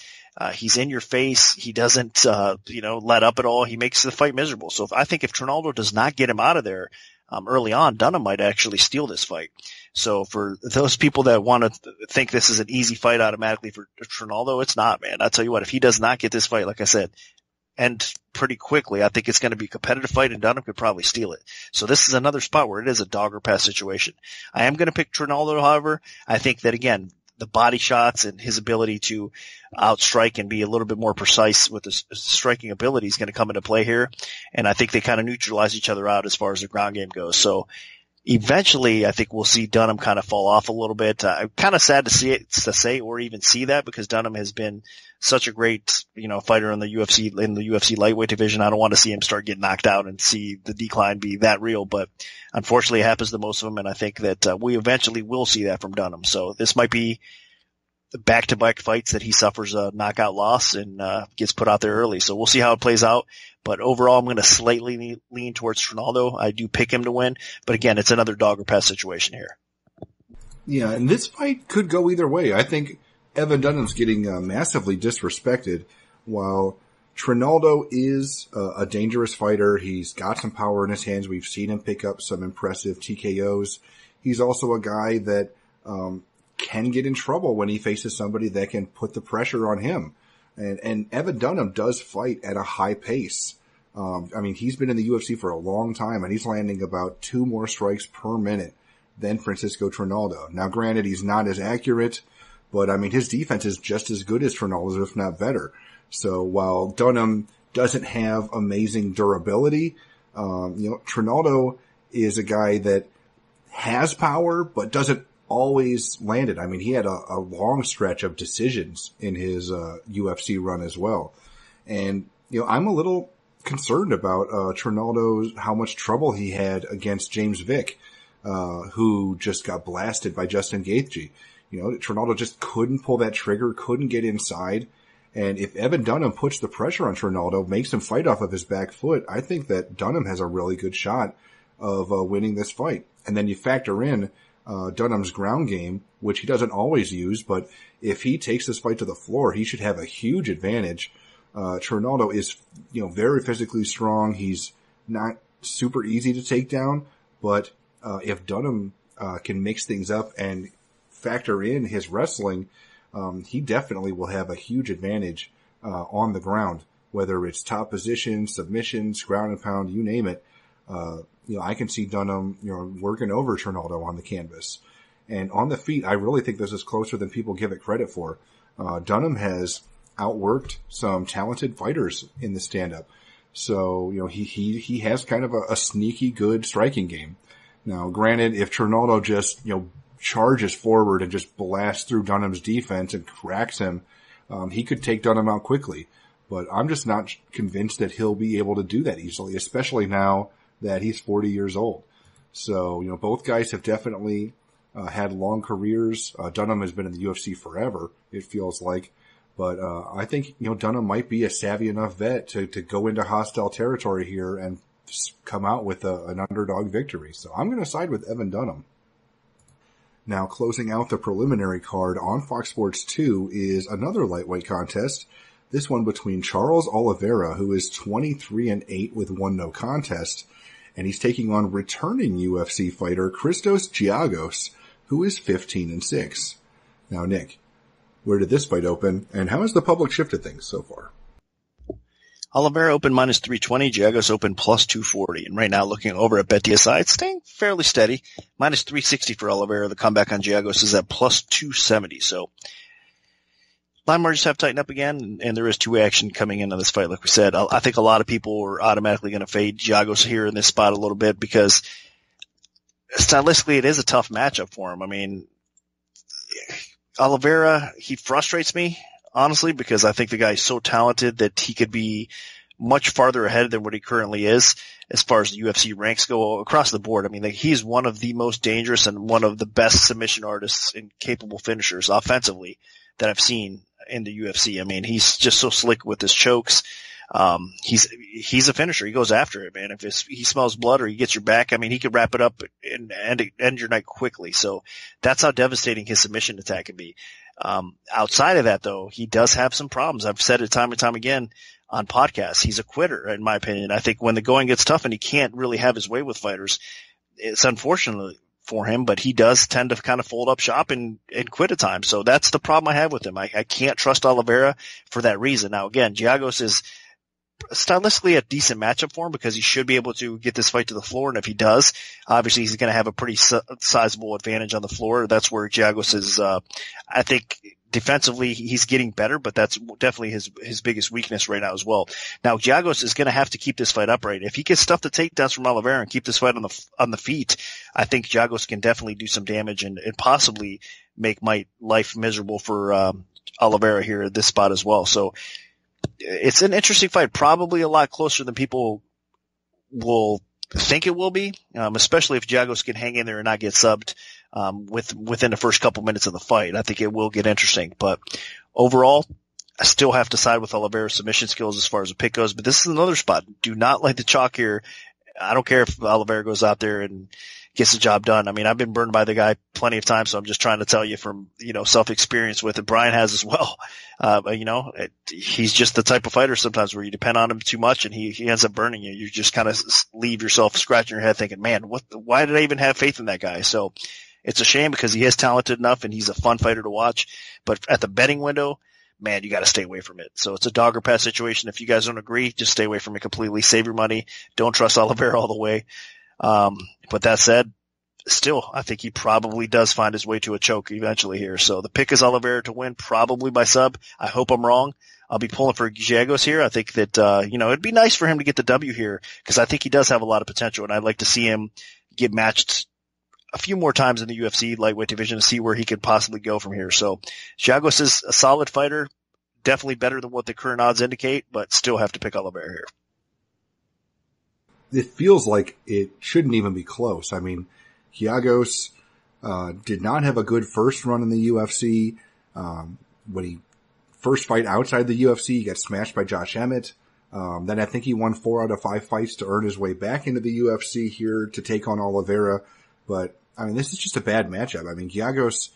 He's in your face. He doesn't, let up at all. He makes the fight miserable. So I think if Trinaldo does not get him out of there, early on, Dunham might actually steal this fight. So for those people that want to think this is an easy fight automatically for Trinaldo, it's not, man. I'll tell you what, if he does not get this fight, like I said, end pretty quickly, I think it's going to be a competitive fight and Dunham could probably steal it. So this is another spot where it is a dog or pass situation. I am going to pick Trinaldo, however. I think that, again, the body shots and his ability to outstrike and be a little bit more precise with his striking ability is going to come into play here. And I think they kind of neutralize each other out as far as the ground game goes. So eventually I think we'll see Dunham kind of fall off a little bit. I'm kind of sad to say or even see that because Dunham has been such a great, fighter in the UFC lightweight division. I don't want to see him start getting knocked out and see the decline be that real, but unfortunately it happens to most of them. And I think that we eventually will see that from Dunham. So this might be back-to-back fights that he suffers a knockout loss and gets put out there early. So we'll see how it plays out. But overall, I'm going to slightly lean towards Trinaldo. I do pick him to win. But again, it's another dog or pass situation here. Yeah, and this fight could go either way. I think Evan Dunham's getting massively disrespected, while Trinaldo is a dangerous fighter. He's got some power in his hands. We've seen him pick up some impressive TKOs. He's also a guy that can get in trouble when he faces somebody that can put the pressure on him. And Evan Dunham does fight at a high pace. He's been in the UFC for a long time, and he's landing about 2 more strikes per minute than Francisco Trinaldo. Now, granted, he's not as accurate, but I mean, his defense is just as good as Trinaldo's, if not better. So while Dunham doesn't have amazing durability, Trinaldo is a guy that has power, but doesn't always land it. I mean, he had a long stretch of decisions in his UFC run as well. And, I'm a little concerned about Trinaldo's, how much trouble he had against James Vick, who just got blasted by Justin Gaethje. Trinaldo just couldn't pull that trigger, couldn't get inside. And if Evan Dunham puts the pressure on Trinaldo, makes him fight off of his back foot, I think that Dunham has a really good shot of winning this fight. And then you factor in Dunham's ground game, which he doesn't always use, but if he takes this fight to the floor, he should have a huge advantage. Trinaldo is, very physically strong. He's not super easy to take down, but if Dunham can mix things up and factor in his wrestling, he definitely will have a huge advantage on the ground, whether it's top position, submissions, ground and pound, you name it. I can see Dunham, working over Trinaldo on the canvas. And on the feet, I really think this is closer than people give it credit for. Dunham has outworked some talented fighters in the stand-up. So, he has kind of a sneaky good striking game. Now, granted, if Trinaldo just, charges forward and just blasts through Dunham's defense and cracks him, he could take Dunham out quickly. But I'm just not convinced that he'll be able to do that easily, especially now that he's 40 years old. So, both guys have definitely had long careers. Dunham has been in the UFC forever, it feels like. But I think, Dunham might be a savvy enough vet to go into hostile territory here and come out with an underdog victory. So I'm going to side with Evan Dunham. Now, closing out the preliminary card on Fox Sports 2 is another lightweight contest. This one between Charles Oliveira, who is 23-8 with 1 no contest, and he's taking on returning UFC fighter Christos Giagos, who is 15-6. Now, Nick, where did this fight open, and how has the public shifted things so far? Oliveira opened minus 320, Giagos opened plus 240. And right now, looking over at BetDSI, it's staying fairly steady. Minus 360 for Oliveira. The comeback on Giagos is at plus 270. So line margins have tightened up again, and there is two-way action coming into this fight, like we said. I think a lot of people are automatically going to fade Giagos here in this spot a little bit because stylistically it is a tough matchup for him. I mean, Oliveira, he frustrates me, honestly, because I think the guy is so talented that he could be much farther ahead than what he currently is as far as the UFC ranks go across the board. I mean, he's one of the most dangerous and one of the best submission artists and capable finishers offensively that I've seen in the UFC. I mean, he's just so slick with his chokes. He's a finisher. He goes after it, man. If he smells blood or he gets your back, I mean, he could wrap it up and end your night quickly. So that's how devastating his submission attack can be. Outside of that, though, he does have some problems. I've said it time and time again on podcasts. He's a quitter, in my opinion. I think when the going gets tough and he can't really have his way with fighters, it's unfortunate for him, but he does tend to kind of fold up shop and quit at times. So that's the problem I have with him. I can't trust Oliveira for that reason. Now, again, Giagos is stylistically a decent matchup for him because he should be able to get this fight to the floor. And if he does, obviously he's going to have a pretty sizable advantage on the floor. That's where Giagos is, I think defensively he's getting better, but that's definitely his biggest weakness right now as well. Now Giagos is going to have to keep this fight upright. If he gets stuff the takedowns from Oliveira and keep this fight on the feet, I think Giagos can definitely do some damage and possibly make my life miserable for, Oliveira here at this spot as well. So, it's an interesting fight, probably a lot closer than people will think it will be, especially if Giagos can hang in there and not get subbed within the first couple minutes of the fight. I think it will get interesting. But overall, I still have to side with Oliveira's submission skills as far as the pick goes. But this is another spot. Do not like the chalk here. I don't care if Oliveira goes out there and gets the job done. I mean, I've been burned by the guy plenty of times, so I'm just trying to tell you from, self-experience with it. Brian has as well. He's just the type of fighter sometimes where you depend on him too much and he ends up burning you. You just kind of leave yourself scratching your head thinking, man, why did I even have faith in that guy? So it's a shame because he is talented enough and he's a fun fighter to watch. But at the betting window, man, you got to stay away from it. So it's a dog or pass situation. If you guys don't agree, just stay away from it completely. Save your money. Don't trust Oliveira all the way. But that said, still, I think he probably does find his way to a choke eventually here. So the pick is Oliveira to win, probably by sub. I hope I'm wrong. I'll be pulling for Giagos here. I think that, it'd be nice for him to get the W here because I think he does have a lot of potential, and I'd like to see him get matched a few more times in the UFC lightweight division to see where he could possibly go from here. So Giagos is a solid fighter, definitely better than what the current odds indicate, but still have to pick Oliveira here. It feels like it shouldn't even be close. I mean, Giagos did not have a good first run in the UFC. When he first fight outside the UFC, he got smashed by Josh Emmett. Then I think he won 4 out of 5 fights to earn his way back into the UFC here to take on Oliveira. But, I mean, this is just a bad matchup. I mean, Giagos,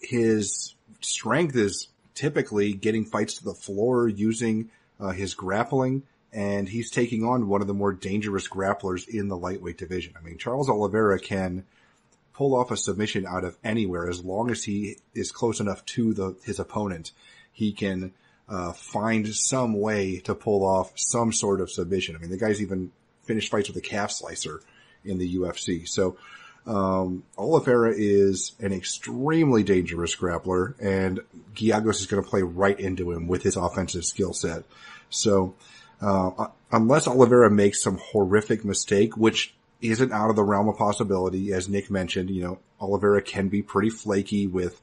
his strength is typically getting fights to the floor using his grappling, and he's taking on one of the more dangerous grapplers in the lightweight division. I mean, Charles Oliveira can pull off a submission out of anywhere as long as he is close enough to his opponent. He can find some way to pull off some sort of submission. I mean, the guy's even finished fights with a calf slicer in the UFC. So Oliveira is an extremely dangerous grappler, and Giagos is going to play right into him with his offensive skill set. So unless Oliveira makes some horrific mistake, which isn't out of the realm of possibility, as Nick mentioned, Oliveira can be pretty flaky with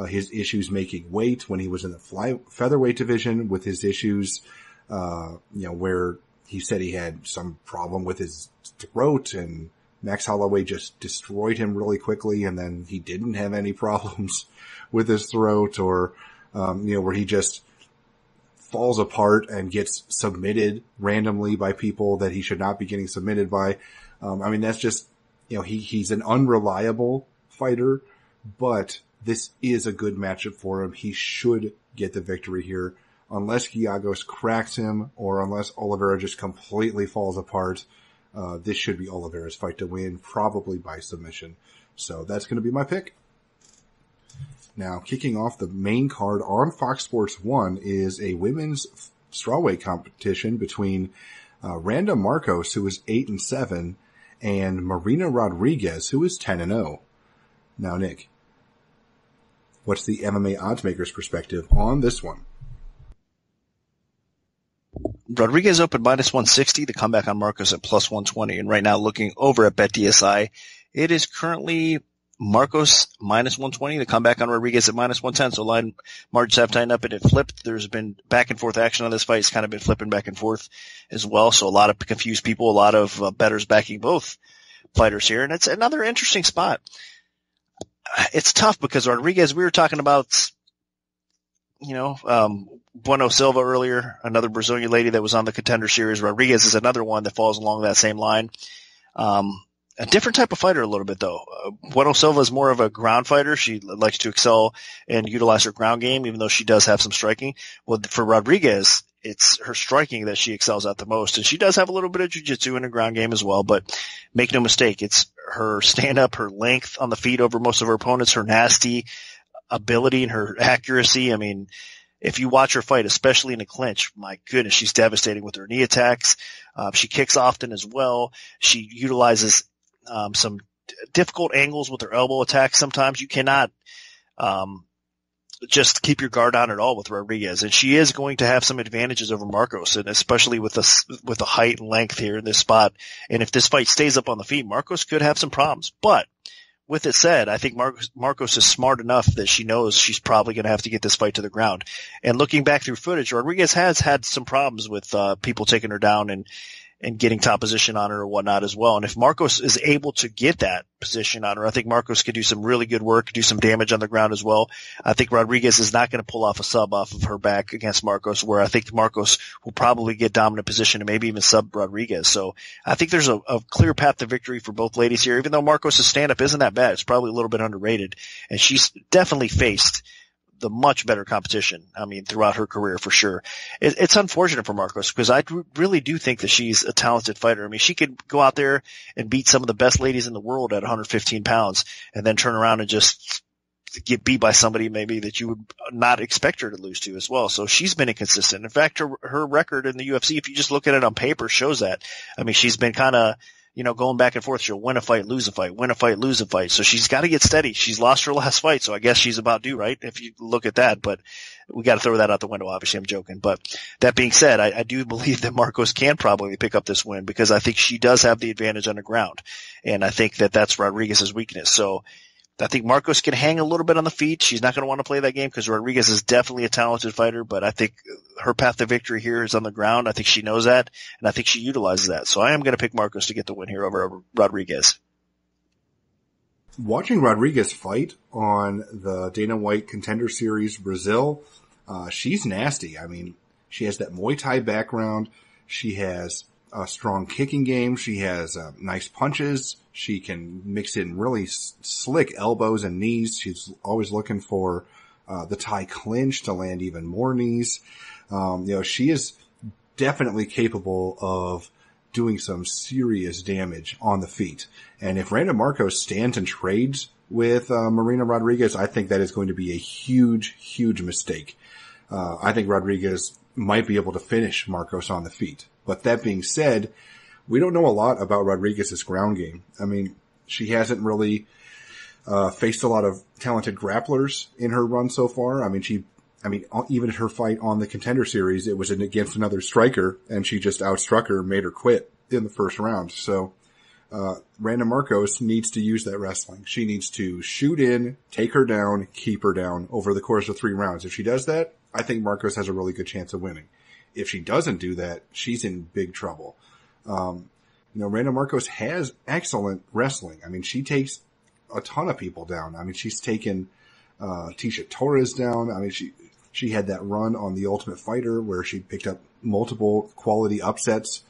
his issues making weight when he was in the featherweight division, with his issues, where he said he had some problem with his throat and Max Holloway just destroyed him really quickly, and then he didn't have any problems with his throat, or, where he just falls apart and gets submitted randomly by people that he should not be getting submitted by. That's just, he's an unreliable fighter, but this is a good matchup for him. He should get the victory here, unless Giagos cracks him or unless Oliveira just completely falls apart. This should be Oliveira's fight to win, probably by submission. So that's going to be my pick. Now, kicking off the main card on Fox Sports 1 is a women's strawweight competition between Randa Marcos, who is 8-7, and Marina Rodriguez, who is 10-0. Now, Nick, what's the MMA oddsmaker's perspective on this one? Rodriguez opened -160, the comeback on Marcos at +120, and right now looking over at BetDSI, it is currently Marcos -120, the comeback on Rodriguez at -110, so line margins have tightened up and it flipped. There's been back and forth action on this fight. It's kind of been flipping back and forth as well, so a lot of confused people, a lot of bettors backing both fighters here, and it's another interesting spot. It's tough because Rodriguez, we were talking about, Bueno Silva earlier, another Brazilian lady that was on the Contender Series. Rodriguez is another one that falls along that same line. A different type of fighter a little bit, though. Bueno Silva is more of a ground fighter. She likes to excel and utilize her ground game, even though she does have some striking. Well, for Rodriguez, it's her striking that she excels at the most. And she does have a little bit of jiu-jitsu in her ground game as well, but make no mistake, it's her stand-up, her length on the feet over most of her opponents, her nasty ability and her accuracy. I mean, if you watch her fight, especially in a clinch, my goodness, she's devastating with her knee attacks. She kicks often as well. She utilizes some difficult angles with her elbow attacks. Sometimes you cannot just keep your guard on at all with Rodriguez, and she is going to have some advantages over Marcos, and especially with the height and length here in this spot. And if this fight stays up on the feet, Marcos could have some problems. But with it said, I think Marcos is smart enough that she knows she's probably going to have to get this fight to the ground. And looking back through footage, Rodriguez has had some problems with people taking her down and getting top position on her or whatnot as well. And if Marcos is able to get that position on her, I think Marcos could do some really good work, do some damage on the ground as well. I think Rodriguez is not going to pull off a sub off of her back against Marcos, where I think Marcos will probably get dominant position and maybe even sub Rodriguez. So I think there's a clear path to victory for both ladies here, even though Marcos' stand-up isn't that bad. It's probably a little bit underrated, and she's definitely faced the much better competition, throughout her career for sure. It's unfortunate for Marcos because I really do think that she's a talented fighter. She could go out there and beat some of the best ladies in the world at 115 pounds and then turn around and just get beat by somebody maybe that you would not expect her to lose to as well. So she's been inconsistent. In fact, her record in the UFC, if you just look at it on paper, shows that. She's been kind of, going back and forth. She'll win a fight, lose a fight, win a fight, lose a fight. So she's got to get steady. She's lost her last fight, so I guess she's about due, right? If you look at that, but we got to throw that out the window. Obviously, I'm joking. But that being said, I do believe that Marcos can probably pick up this win because I think she does have the advantage on the ground. And I think that that's Rodriguez's weakness. So I think Marcos can hang a little bit on the feet. She's not going to want to play that game because Rodriguez is definitely a talented fighter, but I think her path to victory here is on the ground. I think she knows that, and I think she utilizes that. So I am going to pick Marcos to get the win here over Rodriguez. Watching Rodriguez fight on the Dana White Contender Series Brazil, she's nasty. I mean, she has that Muay Thai background. She has a strong kicking game. She has nice punches. She can mix in really slick elbows and knees. She's always looking for the Thai clinch to land even more knees. She is definitely capable of doing some serious damage on the feet. And if Randa Marcos stands and trades with Marina Rodriguez, I think that is going to be a huge, huge mistake. I think Rodriguez might be able to finish Marcos on the feet. But that being said, we don't know a lot about Rodriguez's ground game. I mean, she hasn't really faced a lot of talented grapplers in her run so far. I mean, even at her fight on the Contender Series, it was against another striker, and she just outstruck her, made her quit in the first round. So Randa Marcos needs to use that wrestling. She needs to shoot in, take her down, keep her down over the course of 3 rounds. If she does that, I think Marcos has a really good chance of winning. If she doesn't do that, she's in big trouble. Randa Marcos has excellent wrestling. I mean, she takes a ton of people down. I mean, she's taken Tisha Torres down. I mean, she had that run on The Ultimate Fighter where she picked up multiple quality upsets.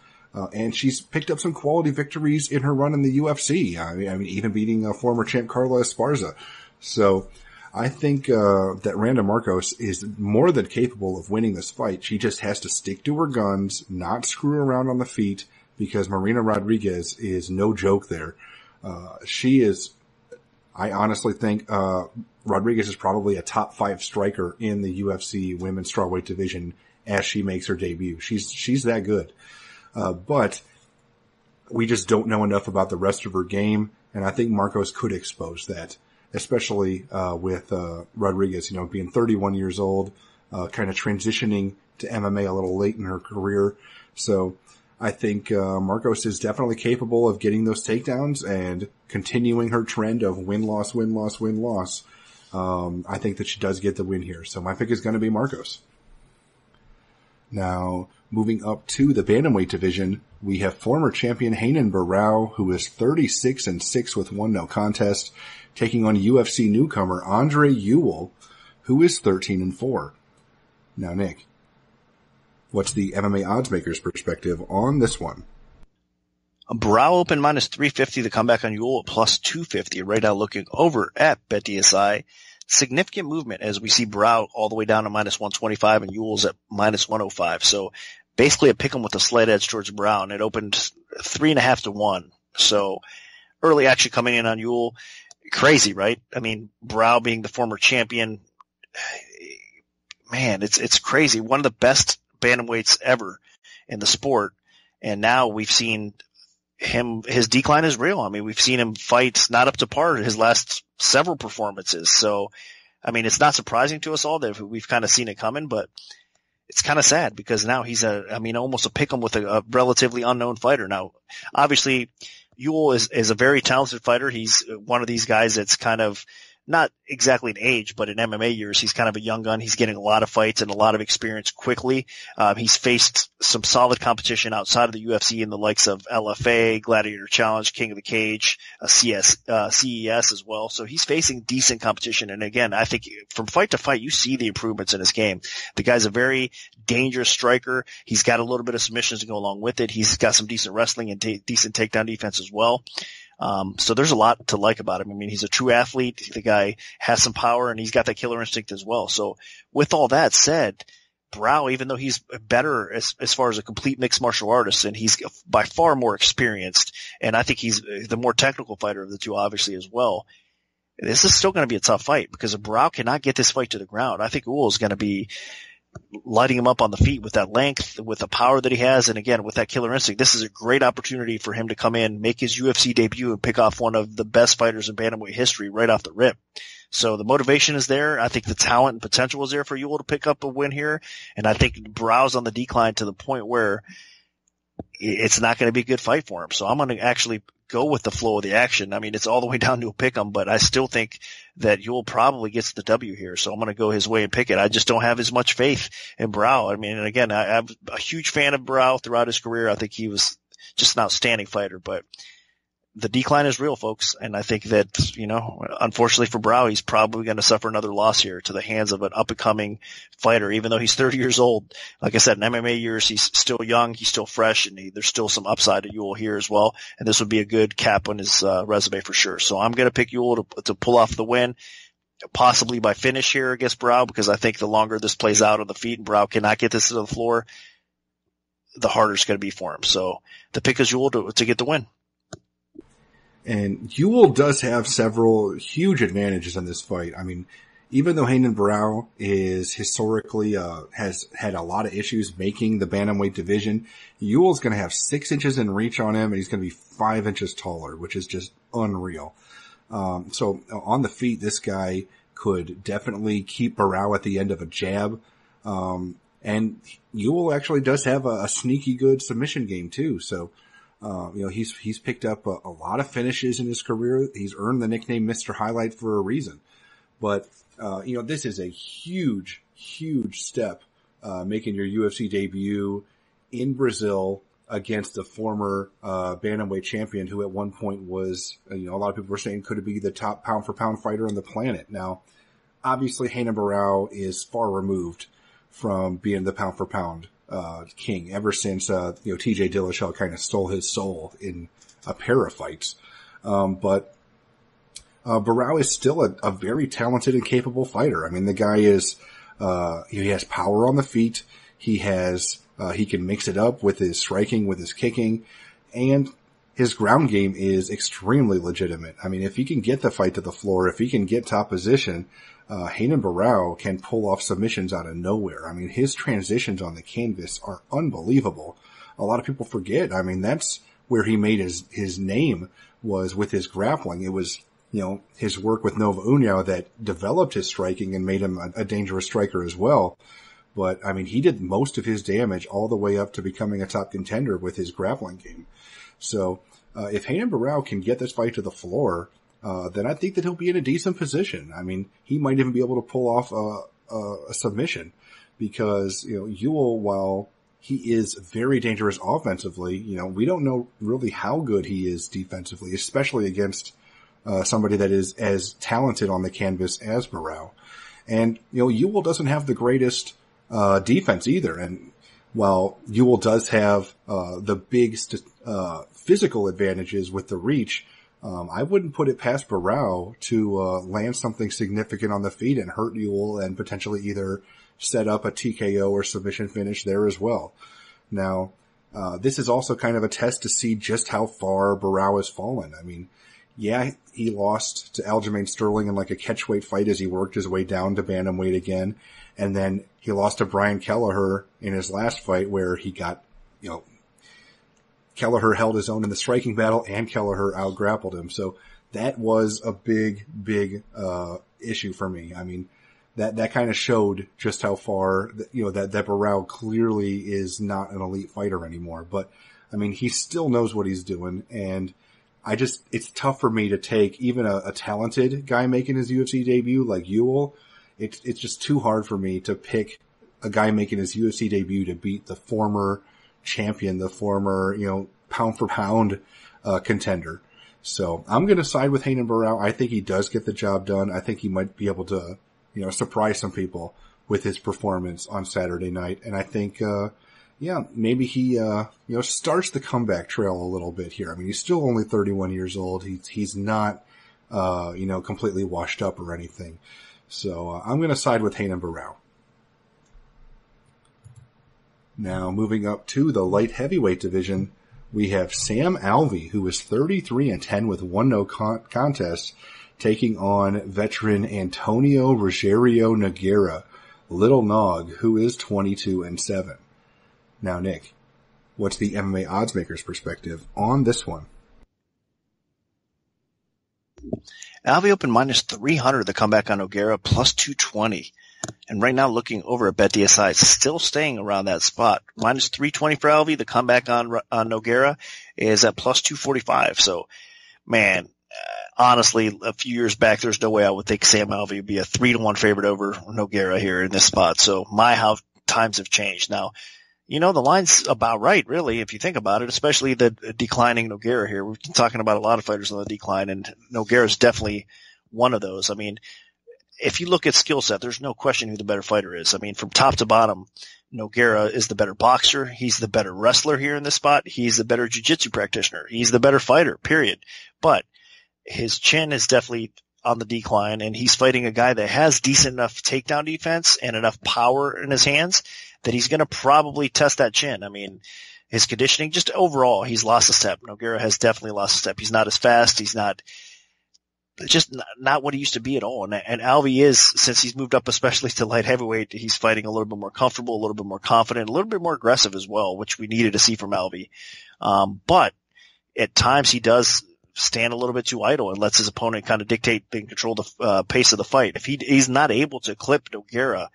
And she's picked up some quality victories in her run in the UFC. I mean, even beating former champ Carla Esparza. So I think that Randa Marcos is more than capable of winning this fight. She just has to stick to her guns, not screw around on the feet, because Marina Rodriguez is no joke there. I honestly think Rodriguez is probably a top 5 striker in the UFC women's strawweight division as she makes her debut. She's that good. But we just don't know enough about the rest of her game, and I think Marcos could expose that, especially with Rodriguez, being 31 years old, kind of transitioning to MMA a little late in her career. So I think Marcos is definitely capable of getting those takedowns and continuing her trend of win-loss, win-loss, win-loss. I think that she does get the win here. So my pick is going to be Marcos. Now, moving up to the bantamweight division, we have former champion Renan Barão, who is 36-6 with 1 no contest, taking on UFC newcomer Andre Ewell, who is 13-4. Now, Nick, what's the MMA oddsmakers perspective on this one? Barão open -350. The comeback on Ewell at +250. Right now looking over at BetDSI. Significant movement as we see Barão all the way down to -125 and Ewell's at -105. So basically a pick 'em with a slight edge towards Barão, and it opened 3.5 to 1. So early action coming in on Ewell. Crazy, right? I mean, Barão being the former champion, man, it's crazy. One of the best bantamweights ever in the sport. And now we've seen his decline is real. I mean, we've seen him fight not up to par his last several performances. So, I mean, it's not surprising to us all that we've kind of seen it coming, but it's kind of sad because now he's almost a pick 'em with a relatively unknown fighter. Now, obviously, Ewell is a very talented fighter. He's one of these guys that's kind of not exactly in age, but in MMA years, he's kind of a young gun. He's getting a lot of fights and a lot of experience quickly. He's faced some solid competition outside of the UFC in the likes of LFA, Gladiator Challenge, King of the Cage, CES as well. So he's facing decent competition. And again, I think from fight to fight, you see the improvements in his game. The guy's a very dangerous striker. He's got a little bit of submissions to go along with it. He's got some decent wrestling and decent takedown defense as well. So there's a lot to like about him. I mean, he's a true athlete. The guy has some power and he's got that killer instinct as well. So with all that said, Barão, even though he's better as far as a complete mixed martial artist, and he's by far more experienced, and I think he's the more technical fighter of the two, obviously, as well, this is still going to be a tough fight because if Barão cannot get this fight to the ground, I think Ewell is going to be lighting him up on the feet with that length, with the power that he has, and again, with that killer instinct. This is a great opportunity for him to come in, make his UFC debut, and pick off one of the best fighters in bantamweight history right off the rip. So the motivation is there. I think the talent and potential is there for Ewell to pick up a win here. And I think Brau's on the decline to the point where it's not going to be a good fight for him. So I'm going to actually go with the flow of the action. I mean, it's all the way down to a pick'em, but I still think that Ewell probably gets the W here. So I'm going to go his way and pick it. I just don't have as much faith in Brau. I mean, and again, I'm a huge fan of Brau throughout his career. I think he was just an outstanding fighter, but the decline is real, folks. And I think that, unfortunately for Brau, he's probably going to suffer another loss here to the hands of an up-and-coming fighter, even though he's 30 years old. Like I said, in MMA years, he's still young, he's still fresh, and there's still some upside to Ewell here as well. And this would be a good cap on his resume for sure. So I'm going to pick Ewell to pull off the win, possibly by finish here against Brau, because I think the longer this plays out on the feet and Brau cannot get this to the floor, the harder it's going to be for him. So the pick is Ewell to get the win. And Ewell does have several huge advantages in this fight. I mean, even though Renan Barão is historically, has had a lot of issues making the bantamweight division, Ewell's going to have 6 inches in reach on him, and he's going to be 5 inches taller, which is just unreal. So on the feet, this guy could definitely keep Barão at the end of a jab. And Ewell actually does have a sneaky good submission game too. So, he's picked up a lot of finishes in his career. He's earned the nickname Mr. Highlight for a reason. But, this is a huge, huge step, making your UFC debut in Brazil against a former, bantamweight champion who at one point was, a lot of people were saying could be the top pound for pound fighter on the planet. Now, obviously Renan Barão is far removed from being the pound for pound king ever since TJ Dillashaw kind of stole his soul in a pair of fights. But Barão is still a very talented and capable fighter. I mean, the guy is he has power on the feet. He can mix it up with his striking, with his kicking, and his ground game is extremely legitimate. I mean, if he can get the fight to the floor, if he can get top position, Renan Barão can pull off submissions out of nowhere. I mean, his transitions on the canvas are unbelievable. A lot of people forget. I mean, that's where he made his name, was with his grappling. It was, his work with Nova União that developed his striking and made him a dangerous striker as well. But, I mean, he did most of his damage all the way up to becoming a top contender with his grappling game. So, if Renan Barão can get this fight to the floor, then I think that he'll be in a decent position. I mean, he might even be able to pull off a submission, because, Ewell, while he is very dangerous offensively, we don't know really how good he is defensively, especially against somebody that is as talented on the canvas as Barão. And, Ewell doesn't have the greatest defense either. And while Ewell does have the big physical advantages with the reach, I wouldn't put it past Barão to land something significant on the feet and hurt Ewell and potentially either set up a TKO or submission finish there as well. Now, this is also kind of a test to see just how far Barão has fallen. I mean, yeah, he lost to Aljamain Sterling in like a catchweight fight as he worked his way down to bantamweight again. And then he lost to Brian Kelleher in his last fight, where he got, Kelleher held his own in the striking battle and Kelleher out-grappled him. So that was a big, big issue for me. I mean, that kind of showed just how far, that Barão clearly is not an elite fighter anymore. But, I mean, he still knows what he's doing, and it's tough for me to take even a talented guy making his UFC debut like Ewell. It's just too hard for me to pick a guy making his UFC debut to beat the former champion, the former, pound for pound, contender. So I'm going to side with Renan Barão. I think he does get the job done. I think he might be able to, surprise some people with his performance on Saturday night. And I think, maybe he, starts the comeback trail a little bit here. I mean, he's still only 31 years old. He's not, completely washed up or anything. So, I'm going to side with Renan Barão. Now, moving up to the light heavyweight division, we have Sam Alvey, who is 33-10 with 1 no contest, taking on veteran Antonio Rogério Nogueira. Little Nog, who is 22-7. Now, Nick, what's the MMA oddsmaker's perspective on this one? Alvey opened minus 300 the comeback on Nogueira, plus 220. And right now, looking over at BetDSI, it's still staying around that spot. Minus 320 for Alvey. The comeback on Nogueira is at plus 245. So, man, honestly, a few years back, there's no way I would think Sam Alvey would be a 3-1 favorite over Nogueira here in this spot. So, how times have changed. Now, the line's about right, really, if you think about it, especially the declining Nogueira here. We've been talking about a lot of fighters on the decline, and Nogueira is definitely one of those. I mean, if you look at skill set, there's no question who the better fighter is. I mean, from top to bottom, Nogueira is the better boxer. He's the better wrestler here in this spot. He's the better jiu-jitsu practitioner. He's the better fighter, period. But his chin is definitely on the decline, and he's fighting a guy that has decent enough takedown defense and enough power in his hands that he's going to probably test that chin. I mean, his conditioning, just overall, he's lost a step. Nogueira has definitely lost a step. He's not as fast. He's not what he used to be at all. And Alvey is, since he's moved up, especially to light heavyweight, he's fighting a little bit more comfortable, a little bit more confident, a little bit more aggressive as well, which we needed to see from Alvey. But at times he does stand a little bit too idle and lets his opponent kind of dictate and control the pace of the fight. If he's not able to clip Nogueira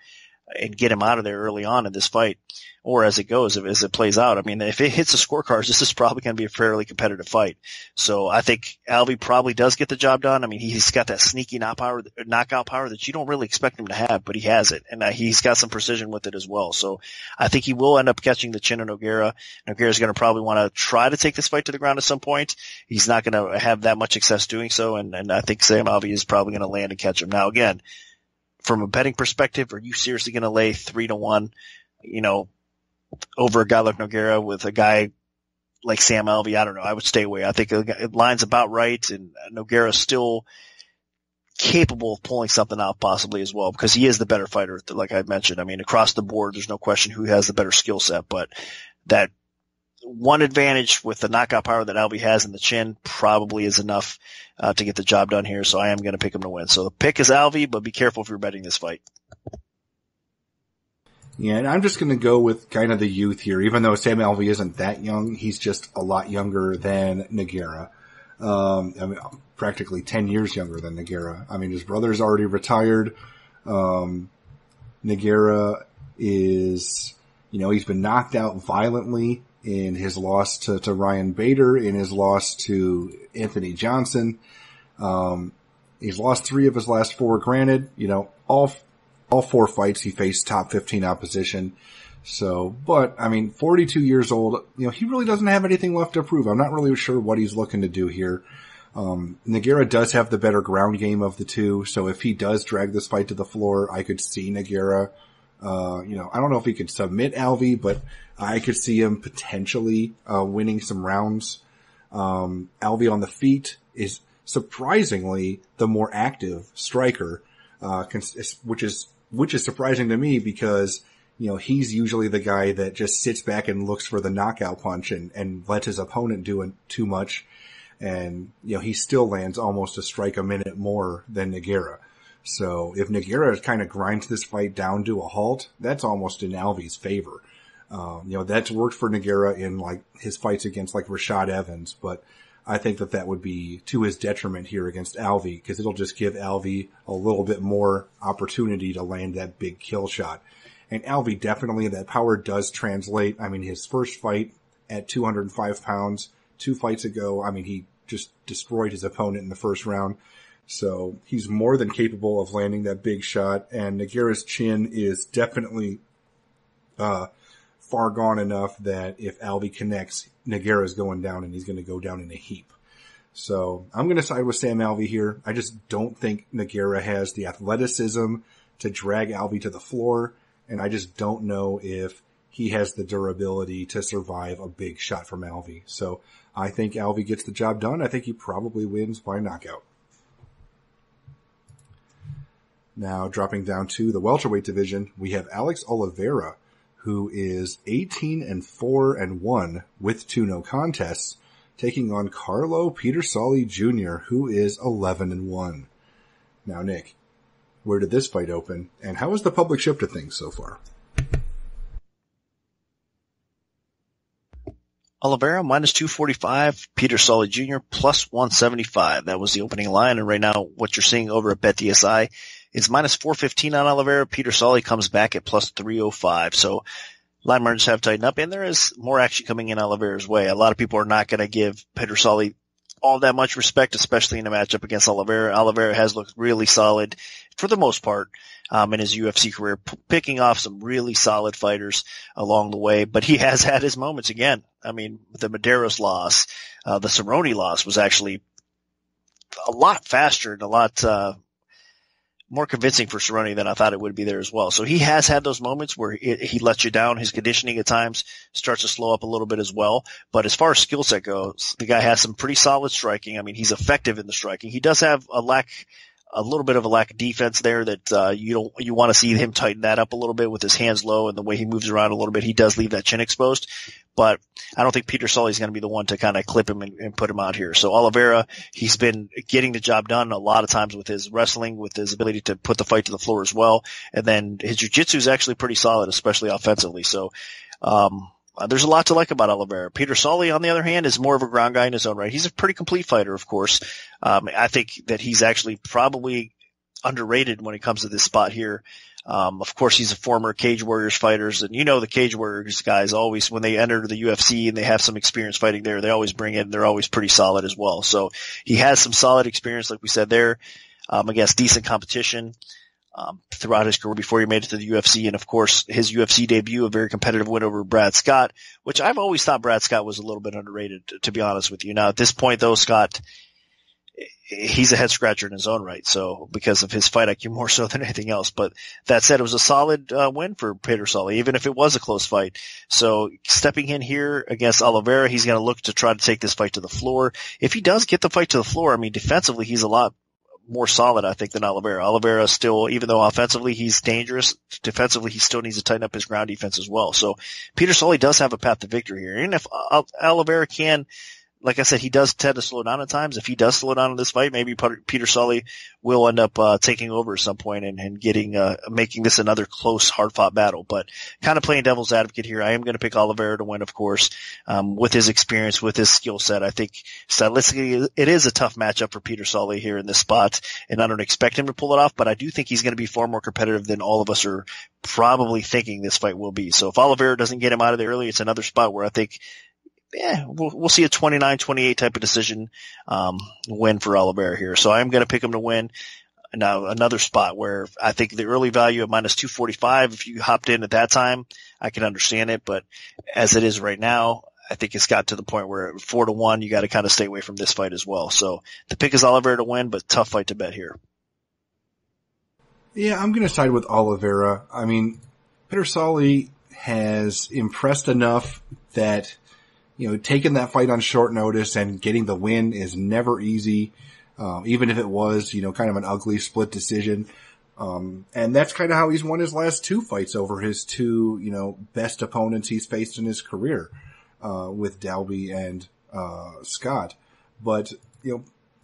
and get him out of there early on in this fight, or as it goes, as it plays out. I mean, if it hits the scorecards, this is probably going to be a fairly competitive fight. So I think Alvey probably does get the job done. I mean, he's got that sneaky knockout power that you don't really expect him to have, but he has it. And he's got some precision with it as well. So I think he will end up catching the chin of Nogueira. Nogueira's going to probably want to try to take this fight to the ground at some point. He's not going to have that much success doing so. And I think Sam Alvey is probably going to land and catch him. Now, again, from a betting perspective, are you seriously going to lay 3-1, over a guy like Nogueira with a guy like Sam Alvey? I don't know. I would stay away. I think the line's about right, and Nogueira's still capable of pulling something out possibly as well, because he is the better fighter, like I mentioned. I mean, across the board, there's no question who has the better skill set, but that one advantage with the knockout power that Alvey has in the chin probably is enough to get the job done here, so I am going to pick him to win. So the pick is Alvey, but be careful if you're betting this fight. Yeah, and I'm just going to go with kind of the youth here. Even though Sam Alvey isn't that young, he's just a lot younger than Nogueira. I mean, practically 10 years younger than Nogueira. I mean, his brother's already retired. Nogueira is, he's been knocked out violently in his loss to Ryan Bader, in his loss to Anthony Johnson. He's lost 3 of his last 4. Granted, all 4 fights he faced top 15 opposition. So, but I mean, 42 years old, he really doesn't have anything left to prove. I'm not really sure what he's looking to do here. Nogueira does have the better ground game of the two. So if he does drag this fight to the floor, I could see Nogueira, I don't know if he could submit Alvey, but I could see him potentially, winning some rounds. Alvey on the feet is surprisingly the more active striker, which is surprising to me because, he's usually the guy that just sits back and looks for the knockout punch and lets his opponent do it too much. And, he still lands almost a strike a minute more than Nogueira. So if Nogueira kind of grinds this fight down to a halt, that's almost in Alvey's favor. That's worked for Nogueira in like his fights against like Rashad Evans, but I think that would be to his detriment here against Alvey, because it'll just give Alvey a little bit more opportunity to land that big kill shot. And Alvey definitely, that power does translate. I mean, his first fight at 205 pounds, 2 fights ago, I mean, he just destroyed his opponent in the first round. So he's more than capable of landing that big shot, and Nogueira's chin is definitely far gone enough that if Alvey connects, Nogueira's going down, and he's going to go down in a heap. So I'm going to side with Sam Alvey here. I just don't think Nogueira has the athleticism to drag Alvey to the floor, and I just don't know if he has the durability to survive a big shot from Alvey. So I think Alvey gets the job done. I think he probably wins by knockout. Now, dropping down to the welterweight division, we have Alex Oliveira, who is 18-4-1 with 2 no contests, taking on Carlo Petersoli Jr., who is 11-1. Now, Nick, Where did this fight open? And how has the public shifted things so far? Oliveira minus 245, Peter Solly Jr. plus 175. That was the opening line. And right now, what you're seeing over at BetDSI is minus 415 on Oliveira. Peter Solly comes back at plus 305. So line margins have tightened up, and there is more action coming in Oliveira's way. A lot of people are not going to give Peter Solly all that much respect, especially in a matchup against Oliveira. Oliveira has looked really solid for the most part in his UFC career, picking off some really solid fighters along the way. But he has had his moments again. I mean, the Medeiros loss, the Cerrone loss was actually a lot faster and a lot more convincing for Cerrone than I thought it would be there as well. So he has had those moments where he lets you down. His conditioning at times starts to slow up a little bit as well. But as far as skill set goes, the guy has some pretty solid striking. I mean, he's effective in the striking. He does have a little bit of a lack of defense there that you want to see him tighten that up a little bit with his hands low and the way he moves around a little bit. He does leave that chin exposed, but I don't think Peter Solly is going to be the one to kind of clip him and put him out here. So Oliveira, he's been getting the job done a lot of times with his wrestling, with his ability to put the fight to the floor as well. And then his jiu-jitsu is actually pretty solid, especially offensively. So, there's a lot to like about Oliveira. Peter Solly, on the other hand, is more of a ground guy in his own right. He's a pretty complete fighter, of course. I think that he's actually probably underrated when it comes to this spot here. Of course, he's a former Cage Warriors fighters, and the Cage Warriors guys always, when they enter the UFC and they have some experience fighting there, they always bring it, and they're always pretty solid as well. So he has some solid experience, like we said there, against decent competition. Throughout his career before he made it to the UFC, and of course his UFC debut, a very competitive win over Brad Scott, which I've always thought Brad Scott was a little bit underrated, to be honest with you. Now at this point though, Scott, he's a head scratcher in his own right, so because of his fight IQ more so than anything else. But that said, it was a solid win for Peter Solly, even if it was a close fight. So stepping in here against Oliveira, he's going to look to try to take this fight to the floor. If he does get the fight to the floor, I mean, defensively he's a lot more solid, I think, than Oliveira. Oliveira still, even though offensively he's dangerous, defensively he still needs to tighten up his ground defense as well. So Peter Solly does have a path to victory here. And if Oliveira can, like I said, he does tend to slow down at times. If he does slow down in this fight, maybe Peter Solly will end up taking over at some point and getting making this another close, hard-fought battle. But kind of playing devil's advocate here, I am going to pick Oliveira to win, of course, with his experience, with his skill set. I think stylistically it is a tough matchup for Peter Solly here in this spot, and I don't expect him to pull it off, but I do think he's going to be far more competitive than all of us are probably thinking this fight will be. So if Oliveira doesn't get him out of there early, it's another spot where I think we'll see a 29-28 type of decision win for Oliveira here. So I'm going to pick him to win. Now, another spot where I think the early value of minus 245, if you hopped in at that time, I can understand it. But as it is right now, I think it's got to the point where at 4-1, you got to kind of stay away from this fight as well. So the pick is Oliveira to win, but tough fight to bet here. Yeah, I'm going to side with Oliveira. I mean, Peter Solly has impressed enough that taking that fight on short notice and getting the win is never easy, even if it was, kind of an ugly split decision. And that's kind of how he's won his last two fights over his two, best opponents he's faced in his career, with Dalby and, Scott. But,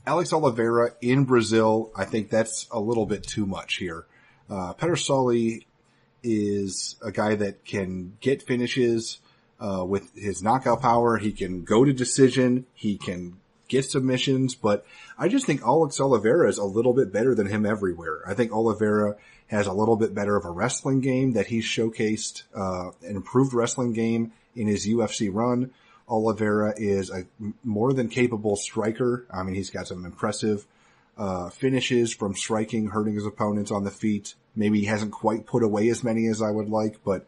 Alex Oliveira in Brazil, I think that's a little bit too much here. Peter Solly is a guy that can get finishes, with his knockout power. He can go to decision. He can get submissions, but I just think Alex Oliveira is a little bit better than him everywhere. I think Oliveira has a little bit better of a wrestling game that he's showcased, an improved wrestling game in his UFC run. Oliveira is a more than capable striker. I mean, he's got some impressive, finishes from striking, hurting his opponents on the feet. Maybe he hasn't quite put away as many as I would like, but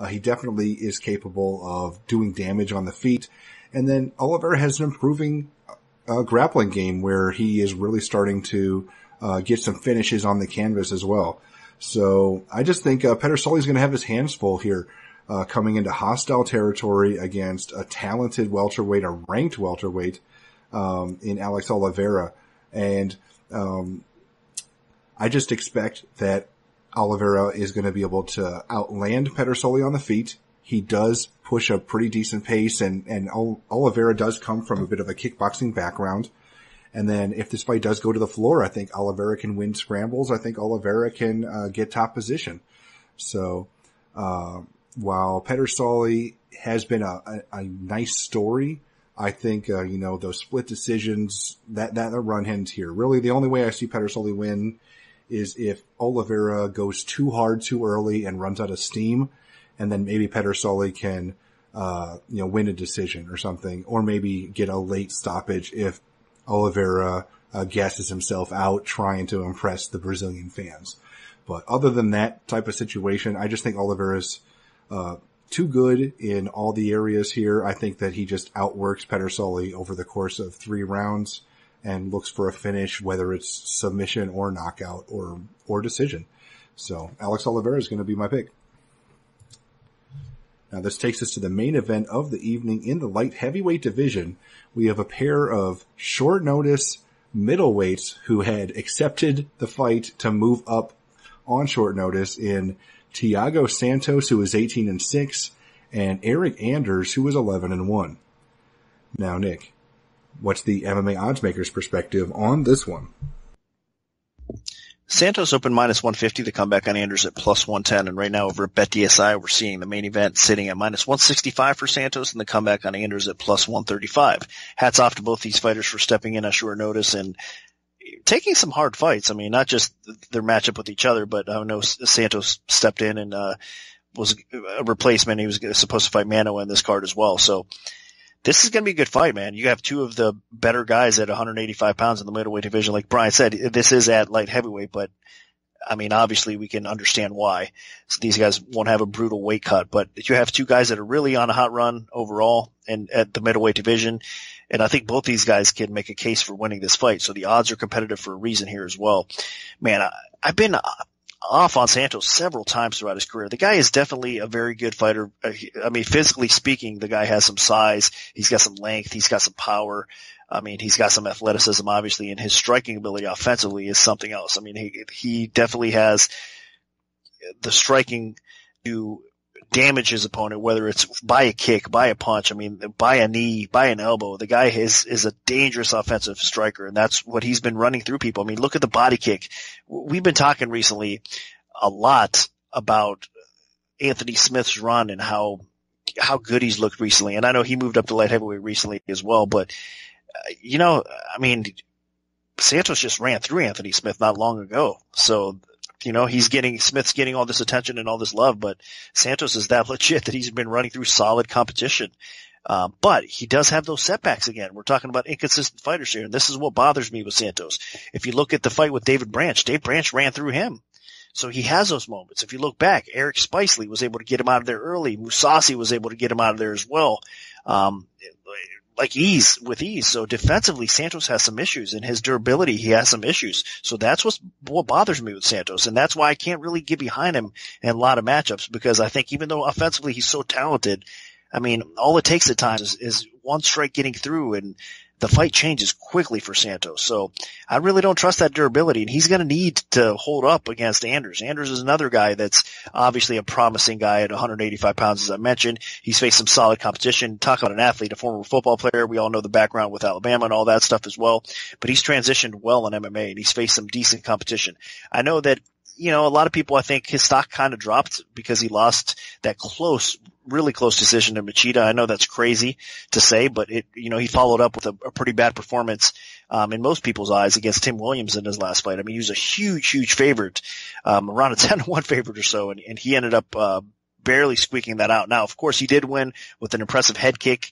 he definitely is capable of doing damage on the feet. And then Oliveira has an improving grappling game where he is really starting to get some finishes on the canvas as well. So I just think Peter Solly is going to have his hands full here, coming into hostile territory against a talented welterweight, a ranked welterweight, in Alex Oliveira. And I just expect that Oliveira is going to be able to outland Peter Solly on the feet. He does push a pretty decent pace, and Oliveira does come from a bit of a kickboxing background. And then if this fight does go to the floor, I think Oliveira can win scrambles. I think Oliveira can get top position. So while Pedersoli has been a nice story, I think those split decisions that run hints here. Really, the only way I see Pedersoli win is if Oliveira goes too hard too early and runs out of steam, and then maybe Pedersoli can win a decision or something, or maybe get a late stoppage if Oliveira gasses himself out trying to impress the Brazilian fans. But other than that type of situation, I just think Oliveira's too good in all the areas here. I think that he just outworks Pedersoli over the course of 3 rounds and looks for a finish, whether it's submission or knockout or decision. So Alex Oliveira is going to be my pick. Now this takes us to the main event of the evening in the light heavyweight division. We have a pair of short notice middleweights who had accepted the fight to move up on short notice in Thiago Santos, who is 18-6, and Eric Anders, who is 11-1. Now, Nick, what's the MMA oddsmaker's perspective on this one? Santos opened -150, the comeback on Anders at +110, and right now over at BetDSI, we're seeing the main event sitting at -165 for Santos and the comeback on Anders at +135. Hats off to both these fighters for stepping in on short notice and taking some hard fights. I mean, not just their matchup with each other, but I know Santos stepped in and was a replacement. He was supposed to fight Mano in this card as well. So this is going to be a good fight, man. You have 2 of the better guys at 185 pounds in the middleweight division. Like Brian said, this is at light heavyweight, but I mean, obviously we can understand why. So these guys won't have a brutal weight cut, but you have 2 guys that are really on a hot run overall and at the middleweight division. And I think both these guys can make a case for winning this fight. So the odds are competitive for a reason here as well. Man, I've been off on Santos several times throughout his career. The guy is definitely a very good fighter. I mean, physically speaking, the guy has some size. He's got some length. He's got some power. I mean, he's got some athleticism, obviously, and his striking ability offensively is something else. I mean, he definitely has the striking to damage his opponent, whether it's by a kick, by a punch, I mean, by a knee, by an elbow. The guy is a dangerous offensive striker, and that's what he's been running through people. I mean, look at the body kick. We've been talking recently a lot about Anthony Smith's run and how good he's looked recently. And I know he moved up to light heavyweight recently as well, but I mean, Santos just ran through Anthony Smith not long ago. So, Smith's getting all this attention and all this love, but Santos is that legit that he's been running through solid competition. But he does have those setbacks again. We're talking about inconsistent fighters here, and this is what bothers me with Santos. If you look at the fight with Dave Branch ran through him. So he has those moments. If you look back, Eric Spicely was able to get him out of there early. Musasi was able to get him out of there as well. With ease. So defensively, Santos has some issues. In his durability, he has some issues. So that's what bothers me with Santos. And that's why I can't really get behind him in a lot of matchups, because I think even though offensively he's so talented, I mean, all it takes at times is one strike getting through and the fight changes quickly for Santos. So I really don't trust that durability, and he's going to need to hold up against Anders. Anders is another guy that's obviously a promising guy at 185 pounds, as I mentioned. He's faced some solid competition. Talk about an athlete, a former football player. We all know the background with Alabama and all that stuff as well. But he's transitioned well in MMA, and he's faced some decent competition. I know that, a lot of people, I think his stock kind of dropped because he lost that really close decision to Machida. I know that's crazy to say, but he followed up with a pretty bad performance, in most people's eyes against Tim Williams in his last fight. I mean, he was a huge favorite, around a 10-1 favorite or so, and he ended up, barely squeaking that out. Now, of course, he did win with an impressive head kick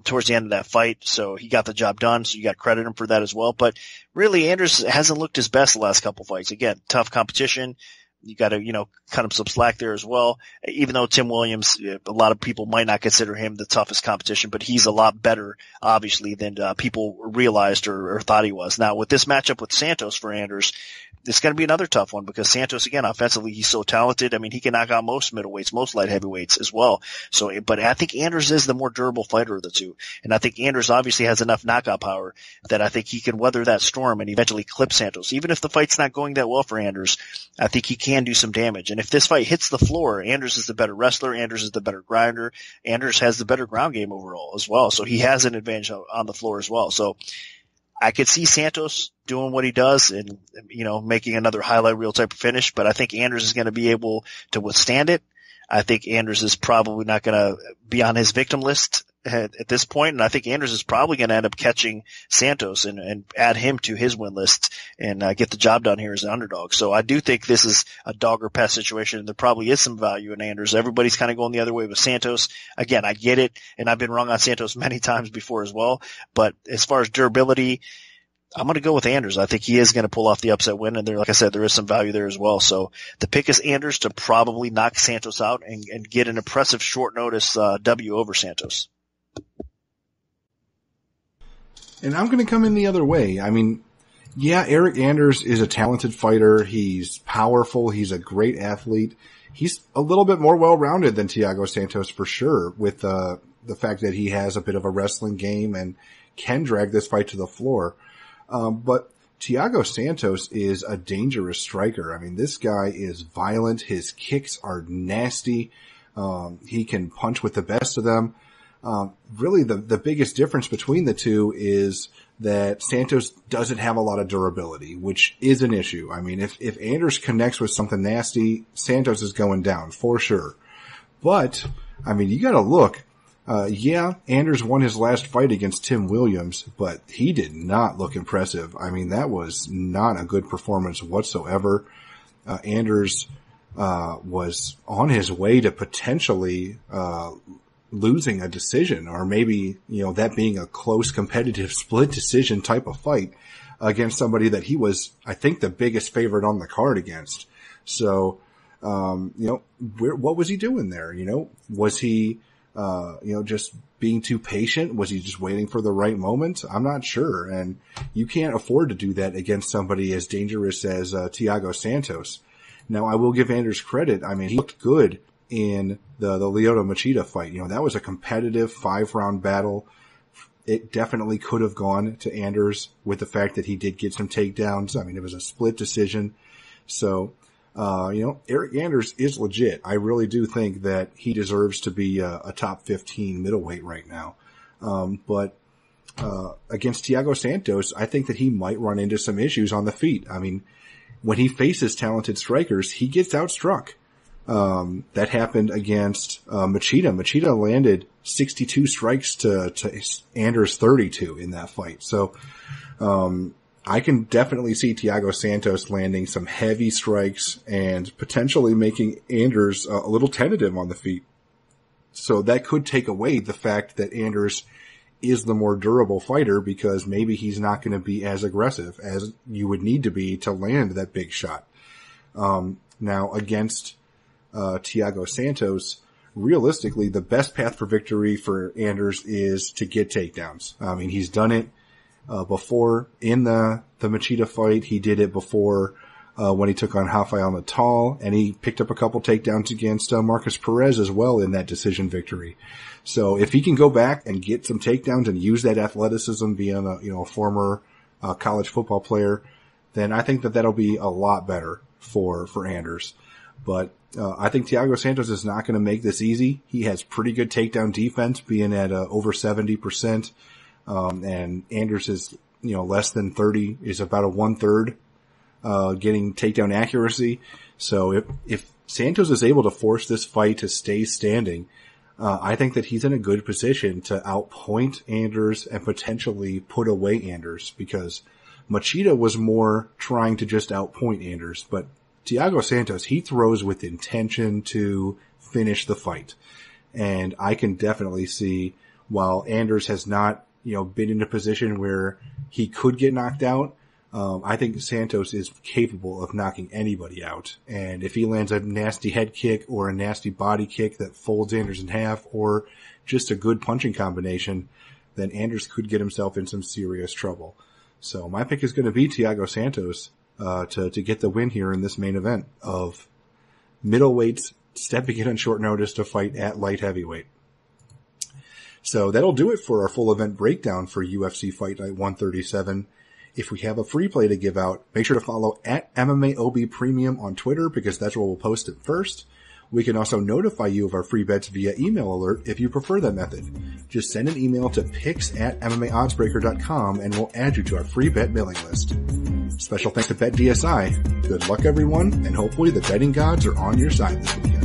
towards the end of that fight, so he got the job done, so you got to credit him for that as well. But really, Anders hasn't looked his best the last couple fights. Again, tough competition. You got to, cut him some slack there as well. Even though Tim Williams, a lot of people might not consider him the toughest competition, but he's a lot better, obviously, than people realized or thought he was. Now, with this matchup with Santos for Anders, it's going to be another tough one because Santos, again, offensively, he's so talented. I mean, he can knock out most middleweights, most light heavyweights as well. So, but I think Anders is the more durable fighter of the two. And I think Anders obviously has enough knockout power that I think he can weather that storm and eventually clip Santos. Even if the fight's not going that well for Anders, I think he can do some damage. And if this fight hits the floor, Anders is the better wrestler. Anders is the better grinder. Anders has the better ground game overall as well. So he has an advantage on the floor as well. So I could see Santos doing what he does and, making another highlight reel type of finish, but I think Anders is going to be able to withstand it. I think Anders is probably not going to be on his victim list at this point, and I think Anders is probably going to end up catching Santos and add him to his win list and get the job done here as an underdog. So I do think this is a dog or pass situation. There probably is some value in Anders. Everybody's kind of going the other way with Santos. Again, I get it, and I've been wrong on Santos many times before as well. But as far as durability, I'm going to go with Anders. I think he is going to pull off the upset win, and like I said, there is some value there as well. So the pick is Anders to probably knock Santos out and get an impressive short notice W over Santos. And I'm going to come in the other way. I mean, yeah, Eric Anders is a talented fighter. He's powerful. He's a great athlete. He's a little bit more well-rounded than Thiago Santos for sure, with the fact that he has a bit of a wrestling game and can drag this fight to the floor. But Thiago Santos is a dangerous striker. I mean, this guy is violent. His kicks are nasty. He can punch with the best of them. Really the biggest difference between the two is that Santos doesn't have a lot of durability, which is an issue. I mean, if Anders connects with something nasty, Santos is going down for sure. But, I mean, you gotta look. Anders won his last fight against Tim Williams, but he did not look impressive. I mean, that was not a good performance whatsoever. Anders was on his way to potentially losing a decision, or maybe, that being a close competitive split decision type of fight against somebody that he was, I think, the biggest favorite on the card against. So, what was he doing there? Was he, just being too patient? Was he just waiting for the right moment? I'm not sure. And you can't afford to do that against somebody as dangerous as Thiago Santos. Now, I will give Anders credit. I mean, he looked good in the Lyoto Machida fight. That was a competitive 5-round battle. It definitely could have gone to Anders with the fact that he did get some takedowns. I mean, it was a split decision. So, Eric Anders is legit. I really do think that he deserves to be a top 15 middleweight right now. But against Thiago Santos, I think that he might run into some issues on the feet. I mean, when he faces talented strikers, he gets outstruck. That happened against Machida. Machida landed 62 strikes to Anders 32 in that fight. So I can definitely see Thiago Santos landing some heavy strikes and potentially making Anders a little tentative on the feet. So that could take away the fact that Anders is the more durable fighter, because maybe he's not going to be as aggressive as you would need to be to land that big shot. Now against Thiago Santos, realistically, the best path for victory for Anders is to get takedowns. I mean, he's done it before in the Machida fight. He did it before when he took on Rafael Natal, and he picked up a couple takedowns against Marcus Perez as well in that decision victory. So if he can go back and get some takedowns and use that athleticism, being a former college football player, then I think that that'll be a lot better for Anders. But I think Thiago Santos is not going to make this easy. He has pretty good takedown defense, being at over 70%. And Anders is, less than 30, is about a 1/3, getting takedown accuracy. So if Santos is able to force this fight to stay standing, I think that he's in a good position to outpoint Anders and potentially put away Anders, because Machida was more trying to just outpoint Anders, but Thiago Santos, he throws with intention to finish the fight. And I can definitely see, while Anders has not, been in a position where he could get knocked out, I think Santos is capable of knocking anybody out. And if he lands a nasty head kick or a nasty body kick that folds Anders in half, or just a good punching combination, then Anders could get himself in some serious trouble. So my pick is going to be Thiago Santos to get the win here in this main event of middleweights stepping in on short notice to fight at light heavyweight. So that'll do it for our full event breakdown for UFC Fight Night 137. If we have a free play to give out, make sure to follow at MMAOB Premium on Twitter, because that's where we'll post it first. We can also notify you of our free bets via email alert if you prefer that method. Just send an email to picks@MMAOddsBreaker.com and we'll add you to our free bet mailing list. Special thanks to BetDSI. Good luck everyone, and hopefully the betting gods are on your side this weekend.